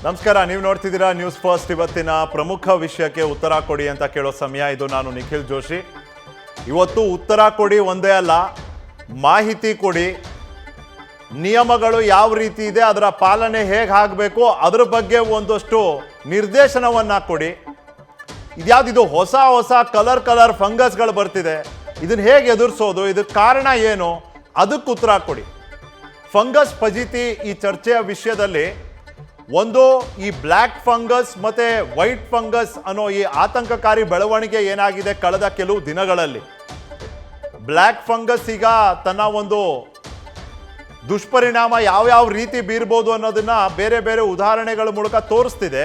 ನಮಸ್ಕಾರ, ನೀವು ನೋಡ್ತಿದ್ದೀರಾ ನ್ಯೂಸ್ ಫಸ್ಟ್. ಇವತ್ತಿನ ಪ್ರಮುಖ ವಿಷಯಕ್ಕೆ ಉತ್ತರ ಕೊಡಿ ಅಂತ ಕೇಳೋ ಸಮಯ ಇದು. ನಾನು ನಿಖಿಲ್ ಜೋಶಿ. ಇವತ್ತು ಉತ್ತರ ಕೊಡಿ ಒಂದೇ ಅಲ್ಲ, ಮಾಹಿತಿ ಕೊಡಿ. ನಿಯಮಗಳು ಯಾವ ರೀತಿ ಇದೆ, ಅದರ ಪಾಲನೆ ಹೇಗೆ ಆಗಬೇಕು, ಅದರ ಬಗ್ಗೆ ಒಂದಷ್ಟು ನಿರ್ದೇಶನವನ್ನು ಕೊಡಿ. ಇದ್ಯಾವುದಿದು ಹೊಸ ಹೊಸ ಕಲರ್ ಫಂಗಸ್ಗಳು ಬರ್ತಿದೆ, ಇದನ್ನು ಹೇಗೆ ಎದುರಿಸೋದು, ಇದಕ್ಕೆ ಕಾರಣ ಏನು, ಅದಕ್ಕೆ ಉತ್ತರ ಕೊಡಿ. ಫಂಗಸ್ ಫಜಿತಿ ಈ ಚರ್ಚೆಯ ವಿಷಯದಲ್ಲಿ ಒಂದು, ಈ ಬ್ಲ್ಯಾಕ್ ಫಂಗಸ್ ಮತ್ತು ವೈಟ್ ಫಂಗಸ್ ಅನ್ನೋ ಈ ಆತಂಕಕಾರಿ ಬೆಳವಣಿಗೆ ಏನಾಗಿದೆ ಕಳೆದ ಕೆಲವು ದಿನಗಳಲ್ಲಿ. ಬ್ಲ್ಯಾಕ್ ಫಂಗಸ್ ಈಗ ತನ್ನ ಒಂದು ದುಷ್ಪರಿಣಾಮ ಯಾವ್ಯಾವ ರೀತಿ ಬೀರ್ಬೋದು ಅನ್ನೋದನ್ನ ಬೇರೆ ಬೇರೆ ಉದಾಹರಣೆಗಳ ಮೂಲಕ ತೋರಿಸ್ತಿದೆ.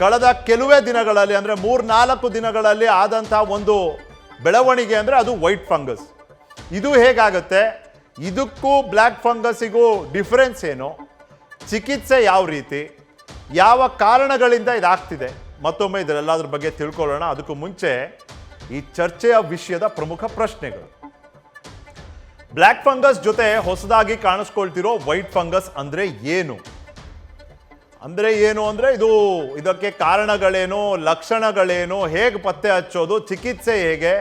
ಕಳೆದ ಕೆಲವೇ ದಿನಗಳಲ್ಲಿ, ಅಂದರೆ 3-4 ದಿನಗಳಲ್ಲಿ ಆದಂಥ ಒಂದು ಬೆಳವಣಿಗೆ ಅಂದರೆ ಅದು ವೈಟ್ ಫಂಗಸ್. ಇದು ಹೇಗಾಗುತ್ತೆ, ಇದಕ್ಕೂ ಬ್ಲ್ಯಾಕ್ ಫಂಗಸ್ಸಿಗೂ ಡಿಫರೆನ್ಸ್ ಏನು, ಚಿಕಿತ್ಸೆ ಯಾವ ರೀತಿ, ಯಾವ ಕಾರಣಗಳಿಂದ ಇದಾಗ್ತಿದೆ, ಮತ್ತೊಮ್ಮೆ ಇದರೆಲ್ಲದ್ರ ಬಗ್ಗೆ ತಿಳ್ಕೊಳ್ಳೋಣ. ಅದಕ್ಕೂ ಮುಂಚೆ ಈ ಚರ್ಚೆಯ ವಿಷಯದ ಪ್ರಮುಖ ಪ್ರಶ್ನೆಗಳು. ಬ್ಲ್ಯಾಕ್ ಫಂಗಸ್ ಜೊತೆ ಹೊಸದಾಗಿ ಕಾಣಿಸ್ಕೊಳ್ತಿರೋ ವೈಟ್ ಫಂಗಸ್ ಅಂದರೆ ಏನು ಅಂದರೆ ಇದಕ್ಕೆ ಕಾರಣಗಳೇನು, ಲಕ್ಷಣಗಳೇನು, ಹೇಗೆ ಪತ್ತೆ ಹಚ್ಚೋದು, ಚಿಕಿತ್ಸೆ ಹೇಗೆ.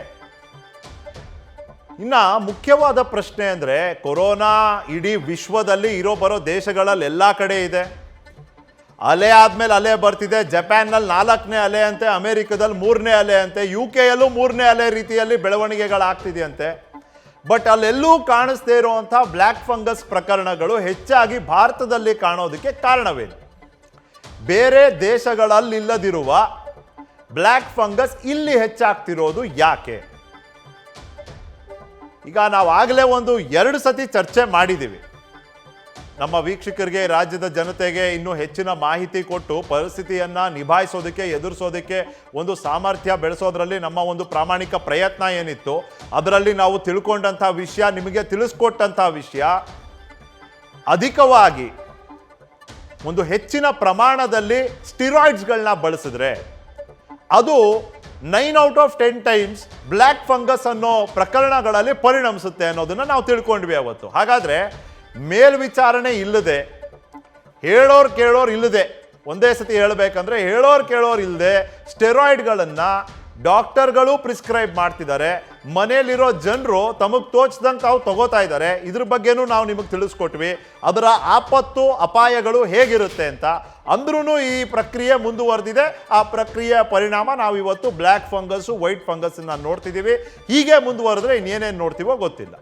ಇನ್ನು ಮುಖ್ಯವಾದ ಪ್ರಶ್ನೆ ಅಂದರೆ, ಕೊರೋನಾ ಇಡೀ ವಿಶ್ವದಲ್ಲಿ ಬರೋ ದೇಶಗಳಲ್ಲಿ ಎಲ್ಲ ಕಡೆ ಇದೆ. ಅಲೆ ಆದಮೇಲೆ ಅಲೆ ಬರ್ತಿದೆ. ಜಪಾನ್ನಲ್ಲಿ 4ನೇ ಅಲೆ ಅಂತೆ, ಅಮೇರಿಕಾದಲ್ಲಿ 3ನೇ ಅಲೆ ಅಂತೆ, UK ಯಲ್ಲೂ 3ನೇ ಅಲೆ ರೀತಿಯಲ್ಲಿ ಬೆಳವಣಿಗೆಗಳಾಗ್ತಿದೆಯಂತೆ. ಬಟ್ ಅಲ್ಲೆಲ್ಲೂ ಕಾಣಿಸ್ದೇ ಇರುವಂಥ ಬ್ಲ್ಯಾಕ್ ಫಂಗಸ್ ಪ್ರಕರಣಗಳು ಹೆಚ್ಚಾಗಿ ಭಾರತದಲ್ಲಿ ಕಾಣೋದಕ್ಕೆ ಕಾರಣವೇನು? ಬೇರೆ ದೇಶಗಳಲ್ಲಿಲ್ಲದಿರುವ ಬ್ಲ್ಯಾಕ್ ಫಂಗಸ್ ಇಲ್ಲಿ ಹೆಚ್ಚಾಗ್ತಿರೋದು ಯಾಕೆ? ಈಗ ನಾವು ಆಗಲೇ 2 ಸತಿ ಚರ್ಚೆ ಮಾಡಿದ್ದೀವಿ. ನಮ್ಮ ವೀಕ್ಷಕರಿಗೆ, ರಾಜ್ಯದ ಜನತೆಗೆ ಇನ್ನೂ ಹೆಚ್ಚಿನ ಮಾಹಿತಿ ಕೊಟ್ಟು ಪರಿಸ್ಥಿತಿಯನ್ನು ನಿಭಾಯಿಸೋದಕ್ಕೆ, ಎದುರಿಸೋದಕ್ಕೆ ಒಂದು ಸಾಮರ್ಥ್ಯ ಬೆಳೆಸೋದ್ರಲ್ಲಿ ನಮ್ಮ ಒಂದು ಪ್ರಾಮಾಣಿಕ ಪ್ರಯತ್ನ ಏನಿತ್ತು, ಅದರಲ್ಲಿ ನಾವು ತಿಳ್ಕೊಂಡಂಥ ವಿಷಯ, ನಿಮಗೆ ತಿಳಿಸ್ಕೊಟ್ಟಂಥ ವಿಷಯ, ಅಧಿಕವಾಗಿ ಒಂದು ಹೆಚ್ಚಿನ ಪ್ರಮಾಣದಲ್ಲಿ ಸ್ಟಿರಾಯ್ಡ್ಸ್ಗಳನ್ನ ಬಳಸಿದ್ರೆ ಅದು 9 out of 10 times black fungus ಅನ್ನೋ ಪ್ರಕರಣಗಳಲ್ಲಿ ಪರಿಣಮಿಸುತ್ತೆ ಅನ್ನೋದನ್ನು ನಾವು ತಿಳ್ಕೊಂಡ್ವಿ ಅವತ್ತು. ಹಾಗಾದರೆ ಮೇಲ್ವಿಚಾರಣೆ ಇಲ್ಲದೆ, ಹೇಳೋರು ಕೇಳೋರು ಇಲ್ಲದೆ, ಒಂದೇ ಸತಿ ಹೇಳಬೇಕಂದ್ರೆ ಹೇಳೋರು ಕೇಳೋರು ಇಲ್ಲದೆ ಸ್ಟೆರಾಯ್ಡ್ಗಳನ್ನು ಡಾಕ್ಟರ್ಗಳು ಪ್ರಿಸ್ಕ್ರೈಬ್ ಮಾಡ್ತಿದ್ದಾರೆ. ಮನೆಯಲ್ಲಿರೋ ಜನರು ತಮಗೆ ತೋಚ್ದಂಗೆ ತಾವು ತಗೋತಾ ಇದ್ದಾರೆ. ಇದ್ರ ಬಗ್ಗೆನೂ ನಾವು ನಿಮಗೆ ತಿಳಿಸ್ಕೊಟ್ವಿ, ಅದರ ಆಪತ್ತು ಅಪಾಯಗಳು ಹೇಗಿರುತ್ತೆ ಅಂತ. ಅಂದ್ರೂ ಈ ಪ್ರಕ್ರಿಯೆ ಮುಂದುವರೆದಿದೆ. ಆ ಪ್ರಕ್ರಿಯೆಯ ಪರಿಣಾಮ ನಾವು ಇವತ್ತು ಬ್ಲ್ಯಾಕ್ ಫಂಗಸ್ಸು, ವೈಟ್ ಫಂಗಸ್ಸನ್ನು ನೋಡ್ತಿದ್ದೀವಿ. ಹೀಗೆ ಮುಂದುವರೆದ್ರೆ ಇನ್ನೇನೇನು ನೋಡ್ತೀವೋ ಗೊತ್ತಿಲ್ಲ.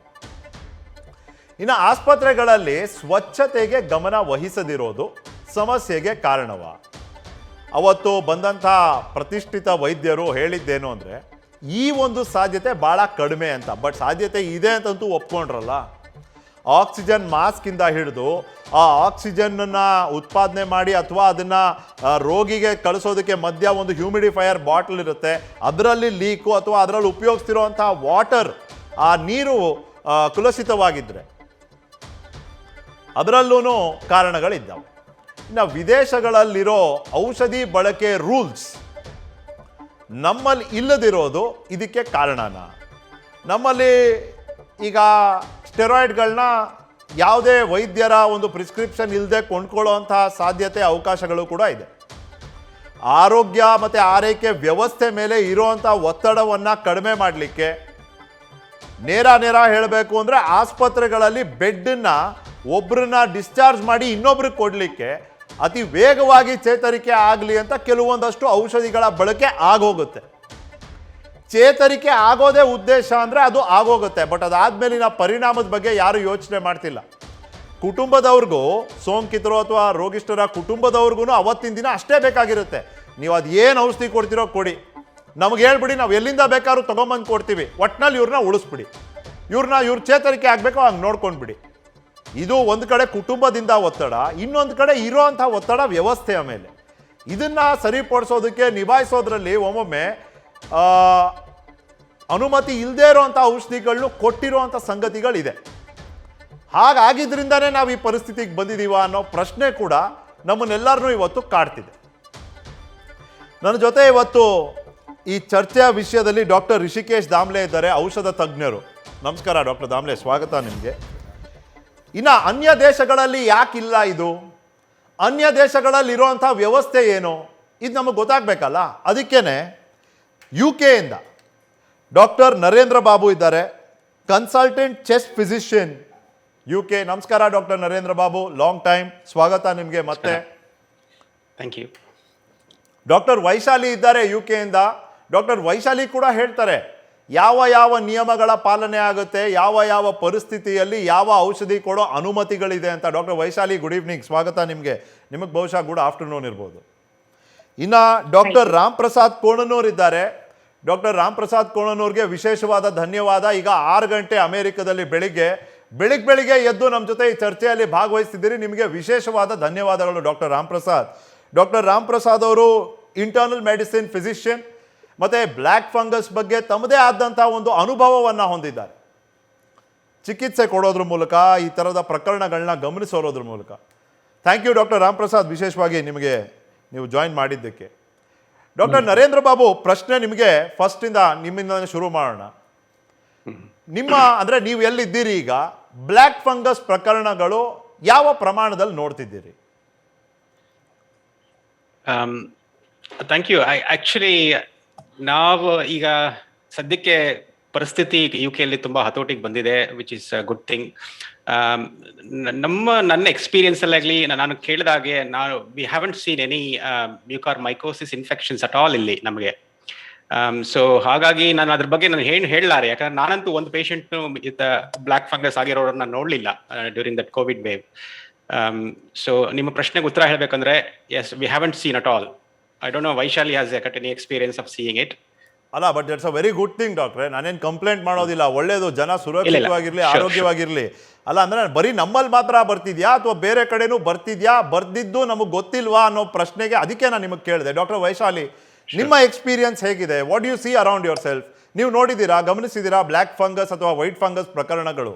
ಇನ್ನು ಆಸ್ಪತ್ರೆಗಳಲ್ಲಿ ಸ್ವಚ್ಛತೆಗೆ ಗಮನ ವಹಿಸದಿರೋದು ಸಮಸ್ಯೆಗೆ ಕಾರಣವ? ಅವತ್ತು ಬಂದಂಥ ಪ್ರತಿಷ್ಠಿತ ವೈದ್ಯರು ಹೇಳಿದ್ದೇನು ಅಂದರೆ, ಈ ಒಂದು ಸಾಧ್ಯತೆ ಭಾಳ ಕಡಿಮೆ ಅಂತ. ಬಟ್ ಸಾಧ್ಯತೆ ಇದೆ ಅಂತಂತೂ ಒಪ್ಕೊಂಡ್ರಲ್ಲ. ಆಕ್ಸಿಜನ್ ಮಾಸ್ಕಿಂದ ಹಿಡಿದು ಆ ಆಕ್ಸಿಜನ್ನನ್ನು ಉತ್ಪಾದನೆ ಮಾಡಿ ಅಥವಾ ಅದನ್ನು ರೋಗಿಗೆ ಕಳಿಸೋದಕ್ಕೆ ಮಧ್ಯ ಒಂದು ಹ್ಯೂಮಿಡಿಫೈಯರ್ ಬಾಟಲ್ ಇರುತ್ತೆ, ಅದರಲ್ಲಿ ಲೀಕು ಅಥವಾ ಅದರಲ್ಲಿ ಉಪಯೋಗಿಸ್ತಿರೋಂಥ ವಾಟರ್, ಆ ನೀರು ಕಲುಷಿತವಾಗಿದ್ದರೆ ಅದರಲ್ಲೂ ಕಾರಣಗಳಿದ್ದಾವೆ. ಇನ್ನು ವಿದೇಶಗಳಲ್ಲಿರೋ ಔಷಧಿ ಬಳಕೆ ರೂಲ್ಸ್ ನಮ್ಮಲ್ಲಿ ಇಲ್ಲದಿರೋದು ಇದಕ್ಕೆ ಕಾರಣನ? ನಮ್ಮಲ್ಲಿ ಈಗ ಸ್ಟೆರಾಯ್ಡ್ಗಳನ್ನ ಯಾವುದೇ ವೈದ್ಯರ ಒಂದು ಪ್ರಿಸ್ಕ್ರಿಪ್ಷನ್ ಇಲ್ಲದೆ ಕೊಂಡ್ಕೊಳ್ಳೋವಂತಹ ಸಾಧ್ಯತೆ, ಅವಕಾಶಗಳು ಕೂಡ ಇದೆ. ಆರೋಗ್ಯ ಮತ್ತು ಆರೈಕೆ ವ್ಯವಸ್ಥೆ ಮೇಲೆ ಇರುವಂಥ ಒತ್ತಡವನ್ನು ಕಡಿಮೆ ಮಾಡಲಿಕ್ಕೆ, ನೇರ ಹೇಳಬೇಕು ಅಂದರೆ ಆಸ್ಪತ್ರೆಗಳಲ್ಲಿ ಬೆಡ್ಡನ್ನು ಒಬ್ಬರನ್ನ ಡಿಸ್ಚಾರ್ಜ್ ಮಾಡಿ ಇನ್ನೊಬ್ರಿಗೆ ಕೊಡಲಿಕ್ಕೆ ಅತಿ ವೇಗವಾಗಿ ಚೇತರಿಕೆ ಆಗಲಿ ಅಂತ ಕೆಲವೊಂದಷ್ಟು ಔಷಧಿಗಳ ಬಳಕೆ ಆಗೋಗುತ್ತೆ. ಚೇತರಿಕೆ ಆಗೋದೇ ಉದ್ದೇಶ ಅಂದರೆ ಅದು ಆಗೋಗುತ್ತೆ. ಬಟ್ ಅದಾದಮೇಲಿನ ಪರಿಣಾಮದ ಬಗ್ಗೆ ಯಾರು ಯೋಚನೆ ಮಾಡ್ತಿಲ್ಲ. ಕುಟುಂಬದವ್ರಿಗೂ, ಸೋಂಕಿತರು ಅಥವಾ ರೋಗಿಷ್ಠರ ಕುಟುಂಬದವ್ರಿಗೂ ಅವತ್ತಿನ ದಿನ ಅಷ್ಟೇ ಬೇಕಾಗಿರುತ್ತೆ. ನೀವು ಅದು ಏನು ಔಷಧಿ ಕೊಡ್ತೀರೋ ಕೊಡಿ, ನಮಗೆ ಹೇಳ್ಬಿಡಿ, ನಾವು ಎಲ್ಲಿಂದ ಬೇಕಾದ್ರೂ ತೊಗೊಂಬಂದು ಕೊಡ್ತೀವಿ, ಒಟ್ಟಿನಲ್ಲಿ ಇವ್ರನ್ನ ಉಳಿಸ್ಬಿಡಿ, ಇವ್ರ ಚೇತರಿಕೆ ಆಗಬೇಕು, ಹಂಗೆ ನೋಡ್ಕೊಂಡ್ಬಿಡಿ. ಇದು ಒಂದು ಕಡೆ ಕುಟುಂಬದಿಂದ ಒತ್ತಡ, ಇನ್ನೊಂದು ಕಡೆ ಇರೋವಂಥ ಒತ್ತಡ ವ್ಯವಸ್ಥೆಯ ಮೇಲೆ. ಇದನ್ನು ಸರಿಪಡಿಸೋದಕ್ಕೆ, ನಿಭಾಯಿಸೋದ್ರಲ್ಲಿ ಒಮ್ಮೊಮ್ಮೆ ಅನುಮತಿ ಇಲ್ಲದೇ ಇರೋವಂಥ ಔಷಧಿಗಳನ್ನು ಕೊಟ್ಟಿರುವಂಥ ಸಂಗತಿಗಳಿದೆ. ಹಾಗಾಗಿದ್ದರಿಂದನೇ ನಾವು ಈ ಪರಿಸ್ಥಿತಿಗೆ ಬಂದಿದ್ದೀವ ಅನ್ನೋ ಪ್ರಶ್ನೆ ಕೂಡ ನಮ್ಮನ್ನೆಲ್ಲರನ್ನೂ ಇವತ್ತು ಕಾಡ್ತಿದೆ. ನನ್ನ ಜೊತೆ ಇವತ್ತು ಈ ಚರ್ಚೆಯ ವಿಷಯದಲ್ಲಿ ಡಾಕ್ಟರ್ ರಿಷಿಕೇಶ್ ದಾಮ್ಲೆ ಇದ್ದಾರೆ, ಔಷಧ ತಜ್ಞರು. ನಮಸ್ಕಾರ ಡಾಕ್ಟರ್ ದಾಮ್ಲೆ, ಸ್ವಾಗತ ನಿಮಗೆ. ಇನ್ನು ಅನ್ಯ ದೇಶಗಳಲ್ಲಿ ಯಾಕಿಲ್ಲ ಇದು? ಅನ್ಯ ದೇಶಗಳಲ್ಲಿ ಇರುವಂಥ ವ್ಯವಸ್ಥೆ ಏನು ಇದು ನಮಗೆ ಗೊತ್ತಾಗಬೇಕಲ್ಲ. ಅದಕ್ಕೇನೆ UK ಡಾಕ್ಟರ್ ನರೇಂದ್ರ ಬಾಬು ಇದ್ದಾರೆ, ಕನ್ಸಲ್ಟೆಂಟ್ ಚೆಸ್ಟ್ ಫಿಸಿಷಿಯನ್ UK. ನಮಸ್ಕಾರ doctor Narendra Babu, long time, ಸ್ವಾಗತ ನಿಮಗೆ ಮತ್ತೆ. Thank you. ಡಾಕ್ಟರ್ ವೈಶಾಲಿ ಇದ್ದಾರೆ UK. ಡಾಕ್ಟರ್ ವೈಶಾಲಿ ಕೂಡ ಹೇಳ್ತಾರೆ ಯಾವ ಯಾವ ನಿಯಮಗಳ ಪಾಲನೆ ಆಗುತ್ತೆ, ಯಾವ ಯಾವ ಪರಿಸ್ಥಿತಿಯಲ್ಲಿ ಯಾವ ಔಷಧಿ ಕೊಡೋ ಅನುಮತಿಗಳಿದೆ ಅಂತ. ಡಾಕ್ಟರ್ ವೈಶಾಲಿ, ಗುಡ್ ಈವ್ನಿಂಗ್, ಸ್ವಾಗತ ನಿಮಗೆ ಬಹುಶಃ ಗುಡ್ ಆಫ್ಟರ್ನೂನ್ ಇರ್ಬೋದು. ಇನ್ನು ಡಾಕ್ಟರ್ ರಾಮ್ ಪ್ರಸಾದ್ ಕೋಣನೂರ್ ಇದ್ದಾರೆ. ಡಾಕ್ಟರ್ ರಾಮ್ ಪ್ರಸಾದ್ ಕೋಣನೂರ್ಗೆ ವಿಶೇಷವಾದ ಧನ್ಯವಾದ. ಈಗ 6 ಗಂಟೆ ಅಮೆರಿಕದಲ್ಲಿ ಬೆಳಿಗ್ಗೆ ಎದ್ದು ನಮ್ಮ ಜೊತೆ ಈ ಚರ್ಚೆಯಲ್ಲಿ ಭಾಗವಹಿಸ್ತಿದ್ದೀರಿ, ನಿಮಗೆ ವಿಶೇಷವಾದ ಧನ್ಯವಾದಗಳು ಡಾಕ್ಟರ್ ರಾಮ್ ಪ್ರಸಾದ್. ಡಾಕ್ಟರ್ ರಾಮ್ ಪ್ರಸಾದ್ ಅವರು ಇಂಟರ್ನಲ್ ಮೆಡಿಸಿನ್ ಫಿಸಿಷಿಯನ್ ಮತ್ತು ಬ್ಲ್ಯಾಕ್ ಫಂಗಸ್ ಬಗ್ಗೆ ತಮ್ಮದೇ ಆದಂಥ ಒಂದು ಅನುಭವವನ್ನು ಹೊಂದಿದ್ದಾರೆ. ಚಿಕಿತ್ಸೆ ಕೊಡೋದ್ರ ಮೂಲಕ, ಈ ಥರದ ಪ್ರಕರಣಗಳನ್ನ ಗಮನಿಸೋದ್ರ ಮೂಲಕ. Thank you doctor Ram Prasad, ವಿಶೇಷವಾಗಿ ನೀವು ಜಾಯಿನ್ ಮಾಡಿದ್ದಕ್ಕೆ. ಡಾಕ್ಟರ್ ನರೇಂದ್ರ ಬಾಬು, ಪ್ರಶ್ನೆ ನಿಮಗೆ ಫಸ್ಟಿಂದ ನಿಮ್ಮಿಂದ ಶುರು ಮಾಡೋಣ. ಅಂದರೆ ನೀವು ಎಲ್ಲಿದ್ದೀರಿ ಈಗ, ಬ್ಲ್ಯಾಕ್ ಫಂಗಸ್ ಪ್ರಕರಣಗಳು ಯಾವ ಪ್ರಮಾಣದಲ್ಲಿ ನೋಡ್ತಿದ್ದೀರಿ? Thank you. ಆಕ್ಚುಲಿ ನಾವು ಈಗ ಸದ್ಯಕ್ಕೆ ಪರಿಸ್ಥಿತಿ UK ತುಂಬಾ ಹತೋಟಿಗೆ ಬಂದಿದೆ, which is a good thing. ನನ್ನ ಎಕ್ಸ್ಪೀರಿಯನ್ಸ್ ಅಲ್ಲಾಗ್ಲಿ ನಾನು ಕೇಳಿದಾಗೆ we haven't seen any mucormycosis infections at all ಇಲ್ಲಿ ನಮಗೆ. ಸೊ ಹಾಗಾಗಿ ನಾನು ಅದ್ರ ಬಗ್ಗೆ ನಾನು ಹೇಳಲಾರೆ, ಯಾಕಂದ್ರೆ ನಾನಂತೂ ಒಂದು ಪೇಷಂಟ್ ಬ್ಲ್ಯಾಕ್ ಫಂಗಸ್ ಆಗಿರೋರನ್ನ ನೋಡ್ಲಿಲ್ಲ during that covid wave. So ನಿಮ್ಮ ಪ್ರಶ್ನೆಗೆ ಉತ್ತರ ಹೇಳ್ಬೇಕಂದ್ರೆ yes, we haven't seen at all. I don't know Vaishali has got any experience of seeing it. ಅಲ್ಲ, but it's a very good thing ಡಾಕ್ಟ್ರೆ. ನಾನೇನು ಕಂಪ್ಲೇಂಟ್ ಮಾಡೋದಿಲ್ಲ, ಒಳ್ಳೇದು, ಜನ ಸುರಕ್ಷಿತವಾಗಿರ್ಲಿ, ಆರೋಗ್ಯವಾಗಿರ್ಲಿ. ಅಲ್ಲ ಅಂದ್ರೆ ಬರೀ ನಮ್ಮಲ್ಲಿ ಮಾತ್ರ ಬರ್ತಿದ್ಯಾ ಅಥವಾ ಬೇರೆ ಕಡೆನೂ ಬರ್ತಿದ್ಯಾ, ಬರ್ದಿದ್ದು ನಮಗೆ ಗೊತ್ತಿಲ್ವಾ ಅನ್ನೋ ಪ್ರಶ್ನೆಗೆ ಅದಕ್ಕೆ ನಾನು ನಿಮಗೆ ಕೇಳಿದೆ. ಡಾಕ್ಟರ್ ವೈಶಾಲಿ, ನಿಮ್ಮ ಎಕ್ಸ್ಪೀರಿಯನ್ಸ್ ಹೇಗಿದೆ? What U C around your self? ನೀವು ನೋಡಿದ್ದೀರಾ, ಗಮನಿಸಿದ್ದೀರಾ ಬ್ಲ್ಯಾಕ್ ಫಂಗಸ್ ಅಥವಾ ವೈಟ್ ಫಂಗಸ್ ಪ್ರಕರಣಗಳು?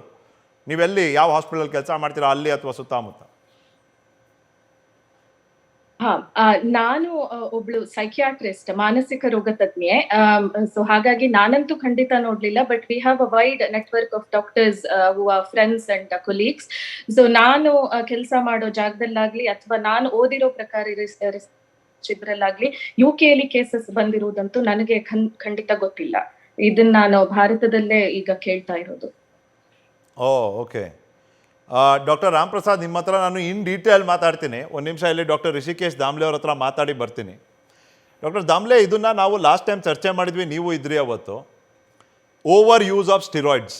ನೀವೆಲ್ಲಿ ಯಾವ ಹಾಸ್ಪಿಟಲ್ ಕೆಲಸ ಮಾಡ್ತೀರಾ, ಅಲ್ಲಿ ಅಥವಾ ಸುತ್ತಮುತ್ತ? ನಾನು ಒಬ್ಳು ಸೈಕಿಯಾಟ್ರಿಸ್ಟ್, ಮಾನಸಿಕ ರೋಗ ತಜ್ಞೆ. ಸೊ ಹಾಗಾಗಿ ನಾನಂತೂ ಖಂಡಿತ ನೋಡ್ಲಿಲ್ಲ, but we have a wide network of doctors who are friends and colleagues. So ನಾನು ಕೆಲಸ ಮಾಡೋ ಜಾಗದಲ್ಲಾಗ್ಲಿ ಅಥವಾ ನಾನು ಓದಿರೋ ಪ್ರಕಾರ ಇದ್ರಲ್ಲಾಗ್ಲಿ UK ಕೇಸಸ್ ಬಂದಿರುವುದಂತೂ ನನಗೆ ಖಂಡಿತ ಗೊತ್ತಿಲ್ಲ. ಇದನ್ನ ನಾನು ಭಾರತದಲ್ಲೇ ಈಗ ಕೇಳ್ತಾ ಇರೋದು. ಓಕೆ. ಡಾಕ್ಟರ್ ರಾಮ್ ಪ್ರಸಾದ್, ನಿಮ್ಮ ಹತ್ರ ನಾನು ಇನ್ ಡೀಟೇಲ್ ಮಾತಾಡ್ತೀನಿ. ಒಂದು ನಿಮಿಷ ಇಲ್ಲಿ ಡಾಕ್ಟರ್ ರಿಷಿಕೇಶ್ ದಾಮ್ಲೆ ಅವ್ರ ಹತ್ರ ಮಾತಾಡಿ ಬರ್ತೀನಿ. ಡಾಕ್ಟರ್ ದಾಮ್ಲೆ, ಇದನ್ನು ನಾವು ಲಾಸ್ಟ್ ಟೈಮ್ ಚರ್ಚೆ ಮಾಡಿದ್ವಿ, ನೀವು ಇದ್ರಿ ಅವತ್ತು. Over use of steroids.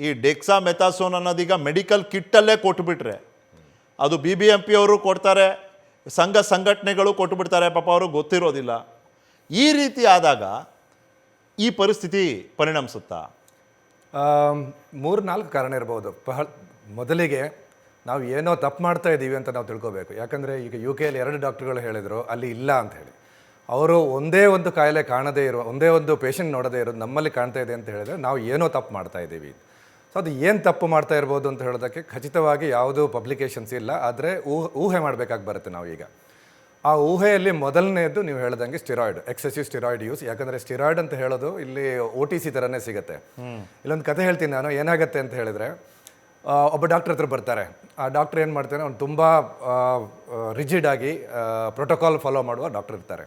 ಈ ಡೆಕ್ಸಾಮೆಥಾಸೋನ್ ಅನ್ನೋದೀಗ ಮೆಡಿಕಲ್ ಕಿಟ್ಟಲ್ಲೇ ಕೊಟ್ಬಿಟ್ರೆ, ಅದು BBMP ಅವರು ಕೊಡ್ತಾರೆ, ಸಂಘಟನೆಗಳು ಕೊಟ್ಟುಬಿಡ್ತಾರೆ, ಪಾಪ ಅವರು ಗೊತ್ತಿರೋದಿಲ್ಲ. ಈ ರೀತಿ ಆದಾಗ ಈ ಪರಿಸ್ಥಿತಿ ಪರಿಣಮಿಸುತ್ತಾ? 3-4 ಕಾರಣ ಇರ್ಬೋದು. ಮೊದಲಿಗೆ ನಾವು ಏನೋ ತಪ್ಪು ಮಾಡ್ತಾ ಇದ್ದೀವಿ ಅಂತ ನಾವು ತಿಳ್ಕೊಬೇಕು. ಯಾಕಂದರೆ ಈಗ UK 2 ಡಾಕ್ಟ್ರುಗಳು ಹೇಳಿದರು ಅಲ್ಲಿ ಇಲ್ಲ ಅಂತ ಹೇಳಿ. ಅವರು ಒಂದೇ ಒಂದು ಕಾಯಿಲೆ ಕಾಣದೇ ಇರೋ, ಒಂದೇ ಒಂದು ಪೇಷಂಟ್ ನೋಡದೇ ಇರೋದು ನಮ್ಮಲ್ಲಿ ಕಾಣ್ತಾ ಇದೆ ಅಂತ ಹೇಳಿದ್ರೆ ನಾವು ಏನೋ ತಪ್ಪು ಮಾಡ್ತಾ ಇದ್ದೀವಿ. ಸೊ ಅದು ಏನು ತಪ್ಪು ಮಾಡ್ತಾ ಇರ್ಬೋದು ಅಂತ ಹೇಳೋದಕ್ಕೆ ಖಚಿತವಾಗಿ ಯಾವುದೂ ಪಬ್ಲಿಕೇಶನ್ಸ್ ಇಲ್ಲ, ಆದರೆ ಊಹೆ ಮಾಡಬೇಕಾಗಿ ಬರುತ್ತೆ ನಾವು ಈಗ. ಆ ಊಹೆಯಲ್ಲಿ ಮೊದಲನೇದು ನೀವು ಹೇಳ್ದಂಗೆ ಸ್ಟಿರಾಯ್ಡ್, ಎಕ್ಸೆಸಿವ್ ಸ್ಟಿರಾಯ್ಡ್ ಯೂಸ್. ಯಾಕಂದರೆ ಸ್ಟಿರಾಯ್ಡ್ ಅಂತ ಹೇಳೋದು ಇಲ್ಲಿ OTC ಥರನೇ ಸಿಗುತ್ತೆ. ಇಲ್ಲೊಂದು ಕತೆ ಹೇಳ್ತೀನಿ ನಾನು. ಏನಾಗುತ್ತೆ ಅಂತ ಹೇಳಿದರೆ, ಒಬ್ಬ ಡಾಕ್ಟ್ರ್ ಹತ್ರ ಬರ್ತಾರೆ. ಆ ಡಾಕ್ಟ್ರ್ ಏನು ಮಾಡ್ತಾನೆ, ಅವ್ನು ತುಂಬ ರಿಜಿಡ್ ಆಗಿ ಪ್ರೋಟೋಕಾಲ್ ಫಾಲೋ ಮಾಡುವ ಡಾಕ್ಟ್ರ್ ಇರ್ತಾರೆ.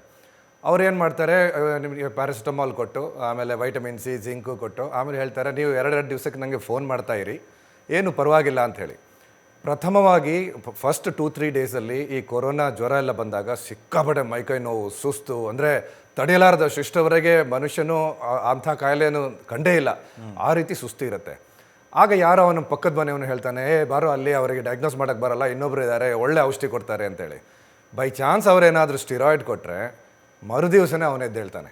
ಅವ್ರು ಏನು ಮಾಡ್ತಾರೆ, ನಿಮಗೆ ಪ್ಯಾರಾಸಿಟಮಾಲ್ ಕೊಟ್ಟು, ಆಮೇಲೆ ವೈಟಮಿನ್ C, ಜಿಂಕು ಕೊಟ್ಟು, ಆಮೇಲೆ ಹೇಳ್ತಾರೆ ನೀವು 2 ದಿವಸಕ್ಕೆ ನನಗೆ ಫೋನ್ ಮಾಡ್ತಾ ಇರಿ, ಏನು ಪರವಾಗಿಲ್ಲ ಅಂಥೇಳಿ. ಪ್ರಥಮವಾಗಿ ಫಸ್ಟ್ 2-3 ಡೇಸಲ್ಲಿ ಈ ಕೊರೋನಾ ಜ್ವರ ಎಲ್ಲ ಬಂದಾಗ ಸಿಕ್ಕಾಪಟ್ಟೆ ಮೈಕೈ ನೋವು, ಸುಸ್ತು, ಅಂದರೆ ತಡೆಯಲಾರದ ಶಿಷ್ಟವರೆಗೆ ಮನುಷ್ಯನು ಅಂಥ ಕಾಯಿಲೆಯನ್ನು ಕಂಡೇ ಇಲ್ಲ, ಆ ರೀತಿ ಸುಸ್ತು ಇರುತ್ತೆ. ಆಗ ಯಾರೋ ಅವನ ಪಕ್ಕದ ಮನೆಯವನು ಹೇಳ್ತಾನೆ, ಬಾರೋ ಅಲ್ಲಿ ಅವರಿಗೆ ಡಯಾಗ್ನೋಸ್ ಮಾಡೋಕ್ಕೆ ಬರಲ್ಲ, ಇನ್ನೊಬ್ರು ಇದ್ದಾರೆ, ಒಳ್ಳೆ ಔಷಧಿ ಕೊಡ್ತಾರೆ ಅಂತೇಳಿ. ಬೈ ಚಾನ್ಸ್ ಅವರೇನಾದರೂ ಸ್ಟಿರಾಯ್ಡ್ ಕೊಟ್ಟರೆ ಮರುದಿವಸನೇ ಅವನೆದ್ದು ಹೇಳ್ತಾನೆ.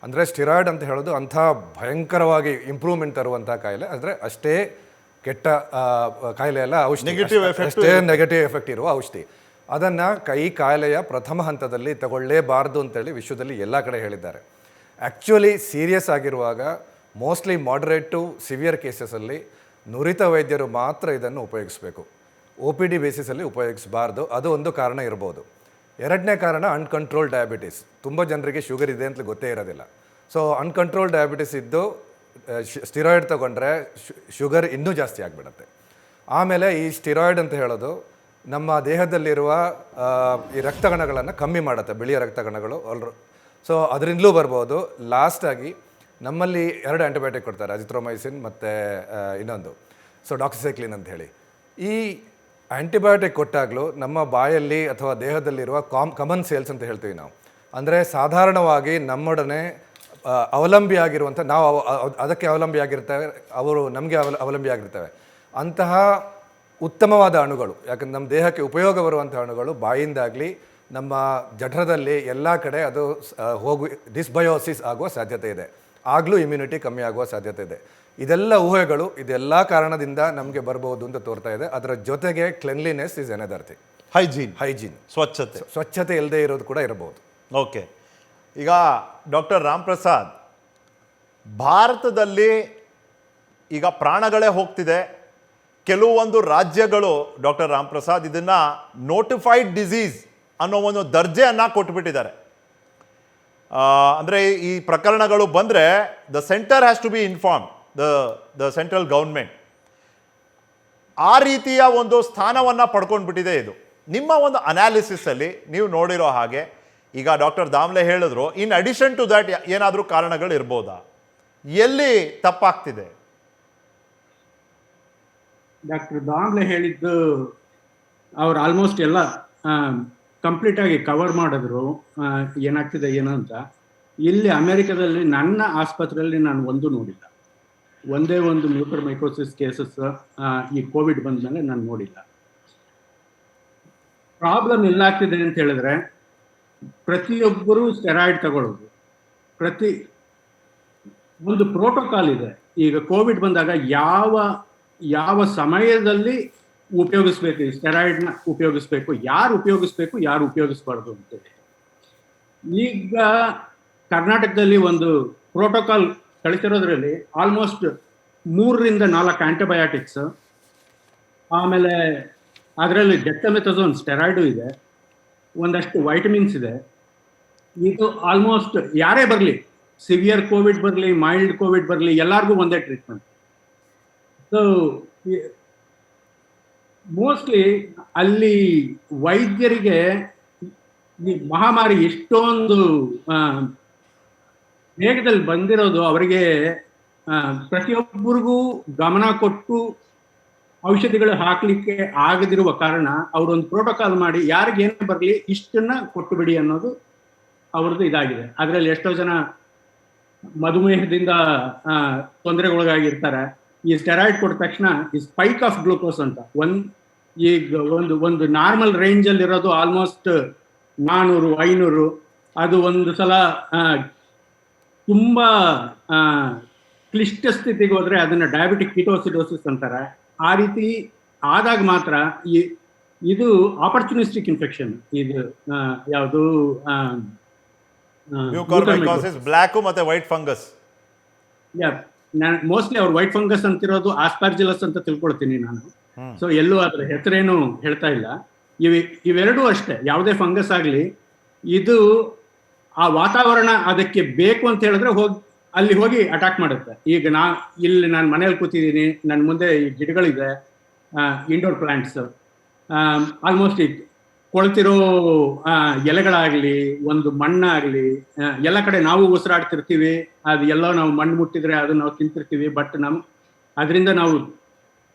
ಅಂದರೆ ಸ್ಟಿರಾಯ್ಡ್ ಅಂತ ಹೇಳೋದು ಅಂಥ ಭಯಂಕರವಾಗಿ ಇಂಪ್ರೂವ್ಮೆಂಟ್ ತರುವಂಥ ಕಾಯಿಲೆ, ಅಂದರೆ ಅಷ್ಟೇ ಕೆಟ್ಟ ಕಾಯಿಲೆ ಎಲ್ಲ ಔಷಧಿ, ಅಷ್ಟೇ ನೆಗೆಟಿವ್ ಎಫೆಕ್ಟ್ ಇರುವ ಔಷಧಿ. ಅದನ್ನು ಈ ಕಾಯಿಲೆಯ ಪ್ರಥಮ ಹಂತದಲ್ಲಿ ತಗೊಳ್ಳೇಬಾರ್ದು ಅಂತೇಳಿ ವಿಶ್ವದಲ್ಲಿ ಎಲ್ಲ ಕಡೆ ಹೇಳಿದ್ದಾರೆ. ಆ್ಯಕ್ಚುಲಿ ಸೀರಿಯಸ್ ಆಗಿರುವಾಗ ಮೋಸ್ಟ್ಲಿ ಮಾಡ್ರೇಟ್ ಟು ಸಿವಿಯರ್ ಕೇಸಸಲ್ಲಿ ನುರಿತ ವೈದ್ಯರು ಮಾತ್ರ ಇದನ್ನು ಉಪಯೋಗಿಸಬೇಕು, OPD ಬೇಸಿಸಲ್ಲಿ ಉಪಯೋಗಿಸಬಾರ್ದು. ಅದು ಒಂದು ಕಾರಣ ಇರ್ಬೋದು. ಎರಡನೇ ಕಾರಣ ಅನ್ಕಂಟ್ರೋಲ್ ಡಯಾಬಿಟಿಸ್. ತುಂಬ ಜನರಿಗೆ ಶುಗರ್ ಇದೆ ಅಂತ ಗೊತ್ತೇ ಇರೋದಿಲ್ಲ. ಸೊ ಅನ್ಕಂಟ್ರೋಲ್ ಡಯಾಬಿಟಿಸ್ ಇದ್ದು ಸ್ಟಿರಾಯ್ಡ್ ತೊಗೊಂಡ್ರೆ ಶುಗರ್ ಇನ್ನೂ ಜಾಸ್ತಿ ಆಗಿಬಿಡುತ್ತೆ. ಆಮೇಲೆ ಈ ಸ್ಟಿರಾಯ್ಡ್ ಅಂತ ಹೇಳೋದು ನಮ್ಮ ದೇಹದಲ್ಲಿರುವ ಈ ರಕ್ತಗಣಗಳನ್ನು ಕಮ್ಮಿ ಮಾಡುತ್ತೆ, ಬಿಳಿಯ ರಕ್ತಗಣಗಳು ಸೊ ಅದರಿಂದಲೂ ಬರ್ಬೋದು. ಲಾಸ್ಟಾಗಿ ನಮ್ಮಲ್ಲಿ 2 ಆ್ಯಂಟಿಬಯೋಟಿಕ್ ಕೊಡ್ತಾರೆ, ಅಜಿಥ್ರೊಮೈಸಿನ್ ಮತ್ತು ಇನ್ನೊಂದು ಡಾಕ್ಸಿಸೈಕ್ಲಿನ್ ಅಂತ ಹೇಳಿ. ಈ ಆ್ಯಂಟಿಬಯೋಟಿಕ್ ಕೊಟ್ಟಾಗಲೂ ನಮ್ಮ ಬಾಯಲ್ಲಿ ಅಥವಾ ದೇಹದಲ್ಲಿರುವ ಕಾಮನ್ ಸೇಲ್ಸ್ ಅಂತ ಹೇಳ್ತೀವಿ ನಾವು, ಅಂದರೆ ಸಾಧಾರಣವಾಗಿ ನಮ್ಮೊಡನೆ ಅವಲಂಬಿಯಾಗಿರುವಂಥ, ನಾವು ಅದಕ್ಕೆ ಅವಲಂಬಿಯಾಗಿರ್ತೇವೆ, ಅವರು ನಮಗೆ ಅವಲಂಬಿಯಾಗಿರ್ತೇವೆ ಅಂತಹ ಉತ್ತಮವಾದ ಅಣುಗಳು, ಯಾಕಂದ್ರೆ ನಮ್ಮ ದೇಹಕ್ಕೆ ಉಪಯೋಗ ಬರುವಂಥ ಅಣುಗಳು ಬಾಯಿಂದಾಗಲಿ ನಮ್ಮ ಜಠರದಲ್ಲಿ ಎಲ್ಲ ಕಡೆ ಅದು ಡಿಸ್ಬಯೋಸಿಸ್ ಆಗುವ ಸಾಧ್ಯತೆ ಇದೆ, ಆಗಲೂ ಇಮ್ಯುನಿಟಿ ಕಮ್ಮಿ ಆಗುವ ಸಾಧ್ಯತೆ ಇದೆ. ಇದೆಲ್ಲ ಊಹೆಗಳು, ಇದೆಲ್ಲ ಕಾರಣದಿಂದ ನಮಗೆ ಬರ್ಬೋದು ಅಂತ ತೋರ್ತಾ ಇದೆ. ಅದರ ಜೊತೆಗೆ cleanliness is another thing, hygiene, ಸ್ವಚ್ಛತೆ ಇಲ್ಲದೆ ಇರೋದು ಕೂಡ ಇರಬಹುದು. ಓಕೆ, ಈಗ ಡಾಕ್ಟರ್ ರಾಮ್ ಪ್ರಸಾದ್, ಭಾರತದಲ್ಲಿ ಈಗ ಪ್ರಾಣಗಳೇ ಹೋಗ್ತಿದೆ. ಕೆಲವೊಂದು ರಾಜ್ಯಗಳು ಡಾಕ್ಟರ್ ರಾಮ್ ಪ್ರಸಾದ್ ಇದನ್ನ ನೋಟಿಫೈಡ್ ಡಿಸೀಸ್ ಅನ್ನೋ ಒಂದು ದರ್ಜೆಯನ್ನು ಕೊಟ್ಬಿಟ್ಟಿದ್ದಾರೆ. ಅಂದರೆ ಈ ಪ್ರಕರಣಗಳು ಬಂದರೆ the centre has to be inform the central government. ಆ ರೀತಿಯ ಒಂದು ಸ್ಥಾನವನ್ನು ಪಡ್ಕೊಂಡ್ಬಿಟ್ಟಿದೆ ಇದು. ನಿಮ್ಮ ಒಂದು ಅನಾಲಿಸಿಸಲ್ಲಿ ನೀವು ನೋಡಿರೋ ಹಾಗೆ, ಈಗ ಡಾಕ್ಟರ್ ದಾಮ್ಲೆ ಹೇಳಿದ್ರು, ಇನ್ ಅಡಿಷನ್ ಟು ದ್ಯಾಟ್ ಏನಾದರೂ ಕಾರಣಗಳು ಇರ್ಬೋದಾ? ಎಲ್ಲಿ ತಪ್ಪಾಗ್ತಿದೆ? ಡಾಕ್ಟರ್ ದಾಮ್ಲೆ ಹೇಳಿದ್ದು ಅವ್ರು ಆಲ್ಮೋಸ್ಟ್ ಎಲ್ಲ ಕಂಪ್ಲೀಟ್ ಆಗಿ ಕವರ್ ಮಾಡಿದ್ರು ಏನಾಗ್ತಿದೆ ಏನು ಅಂತ. ಇಲ್ಲಿ ಅಮೆರಿಕದಲ್ಲಿ ನನ್ನ ಆಸ್ಪತ್ರೆಯಲ್ಲಿ ನಾನು ಒಂದು ನೋಡಿಲ್ಲ, ಒಂದೇ ಒಂದು ಮ್ಯೂಕರ್ಮೈಕೋಸಿಸ್ ಕೇಸಸ್ ಈ ಕೋವಿಡ್ ಬಂದ್ಮೇಲೆ ನಾನು ನೋಡಿಲ್ಲ. ಪ್ರಾಬ್ಲಮ್ ಎಲ್ಲಾಗ್ತಿದೆ ಅಂತ ಹೇಳಿದ್ರೆ, ಪ್ರತಿಯೊಬ್ಬರು ಸ್ಟೆರಾಯ್ಡ್ ತಗೊಳ್ಳೋದು, ಒಂದು ಪ್ರೋಟೋಕಾಲ್ ಇದೆ. ಈಗ ಕೋವಿಡ್ ಬಂದಾಗ ಯಾವ ಸಮಯದಲ್ಲಿ ಉಪಯೋಗಿಸ್ಬೇಕು, ಈ ಸ್ಟೆರಾಯ್ಡ್ನ ಉಪಯೋಗಿಸ್ಬೇಕು, ಯಾರು ಉಪಯೋಗಿಸ್ಬಾರ್ದು ಅಂತೇಳಿ. ಈಗ ಕರ್ನಾಟಕದಲ್ಲಿ ಒಂದು ಪ್ರೋಟೋಕಾಲ್ ಕಳಿಸಿರೋದ್ರಲ್ಲಿ ಆಲ್ಮೋಸ್ಟ್ 3 ರಿಂದ 4 ಆಂಟಿಬಯಾಟಿಕ್ಸ್, ಆಮೇಲೆ ಅದರಲ್ಲಿ ಡೆಕ್ಸಾಮೆಥಾಸೋನ್ ಸ್ಟೆರಾಯ್ಡು ಇದೆ, ಒಂದಷ್ಟು ವೈಟಮಿನ್ಸ್ ಇದೆ. ಇದು ಆಲ್ಮೋಸ್ಟ್ ಯಾರೇ ಬರಲಿ, ಸಿವಿಯರ್ ಕೋವಿಡ್ ಬರಲಿ, ಮೈಲ್ಡ್ ಕೋವಿಡ್ ಬರಲಿ, ಎಲ್ಲರಿಗೂ ಒಂದೇ ಟ್ರೀಟ್ಮೆಂಟ್. ಸೊ ಮೋಸ್ಟ್ಲಿ ಅಲ್ಲಿ ವೈದ್ಯರಿಗೆ ಈ ಮಹಾಮಾರಿ ಎಷ್ಟೊಂದು ವೇಗದಲ್ಲಿ ಬಂದಿರೋದು, ಅವರಿಗೆ ಪ್ರತಿಯೊಬ್ಬರಿಗೂ ಗಮನ ಕೊಟ್ಟು ಔಷಧಿಗಳು ಹಾಕ್ಲಿಕ್ಕೆ ಆಗದಿರುವ ಕಾರಣ ಅವರೊಂದು ಪ್ರೋಟೋಕಾಲ್ ಮಾಡಿ ಯಾರಿಗೇನು ಬರಲಿ ಇಷ್ಟನ್ನ ಕೊಟ್ಟು ಬಿಡಿ ಅನ್ನೋದು ಅವ್ರದ್ದು ಇದಾಗಿದೆ. ಅದರಲ್ಲಿ ಎಷ್ಟೋ ಜನ ಮಧುಮೇಹದಿಂದ ತೊಂದರೆಗೊಳಗಾಗಿರ್ತಾರೆ. ಈ ಸ್ಟೆರಾಯ್ಡ್ ಕೊಟ್ಟ ತಕ್ಷಣ ಈ ಸ್ಪೈಕ್ ಆಫ್ ಗ್ಲೂಕೋಸ್ ಅಂತ ಈಗ ಒಂದು ನಾರ್ಮಲ್ ರೇಂಜಲ್ಲಿ ಇರೋದು ಆಲ್ಮೋಸ್ಟ್ 400, 500, ಅದು ಒಂದು ಸಲ ತುಂಬಾ ಕ್ಲಿಷ್ಟ ಸ್ಥಿತಿಗೆ ಹೋದ್ರೆ ಅದನ್ನ ಡಯಾಬಿಟಿಕ್ ಕಿಟೋಸಿಡೋಸಿಸ್ ಅಂತಾರೆ. ಆ ರೀತಿ ಆದಾಗ ಮಾತ್ರ ಇದು ಆಪರ್ಚುನಿಸ್ಟಿಕ್ ಇನ್ಫೆಕ್ಷನ್. ಇದು ಯಾವುದು ಬ್ಲ್ಯಾಕ್ ಮತ್ತೆ ವೈಟ್ ಫಂಗಸ್. ಮೋಸ್ಟ್ಲಿ ಅವ್ರು ವೈಟ್ ಫಂಗಸ್ ಅಂತಿರೋದು ಆಸ್ಪರ್ಜಿಲಸ್ ಅಂತ ತಿಳ್ಕೊಳ್ತೀನಿ ನಾನು. ಸೊ ಎಲ್ಲೂ ಅದ್ರ ಹೆಸರೇನು ಹೇಳ್ತಾ ಇಲ್ಲ. ಇವೆರಡೂ ಅಷ್ಟೇ, ಯಾವುದೇ ಫಂಗಸ್ ಆಗಲಿ ಇದು ಆ ವಾತಾವರಣ ಅದಕ್ಕೆ ಬೇಕು ಅಂತ ಹೇಳಿದ್ರೆ ಅಲ್ಲಿ ಹೋಗಿ ಅಟ್ಯಾಕ್ ಮಾಡುತ್ತೆ. ಈಗ ನಾನು ಮನೇಲಿ ಕೂತಿದ್ದೀನಿ, ನನ್ನ ಮುಂದೆ ಈ ಗಿಡಗಳಿದೆ, ಇಂಡೋರ್ ಪ್ಲಾಂಟ್ಸ್, ಆಲ್ಮೋಸ್ಟ್ ಕೊಳ್ತಿರೋ ಎಲೆಗಳಾಗ್ಲಿ, ಒಂದು ಮಣ್ಣಾಗ್ಲಿ, ಎಲ್ಲ ಕಡೆ ನಾವು ಉಸಿರಾಡ್ತಿರ್ತೀವಿ. ಅದು ಎಲ್ಲೋ ನಾವು ಮಣ್ಣು ಮುಟ್ಟಿದ್ರೆ ಅದನ್ನ ನಾವು ತಿಂತಿರ್ತೀವಿ. ಬಟ್ ಅದರಿಂದ ನಾವು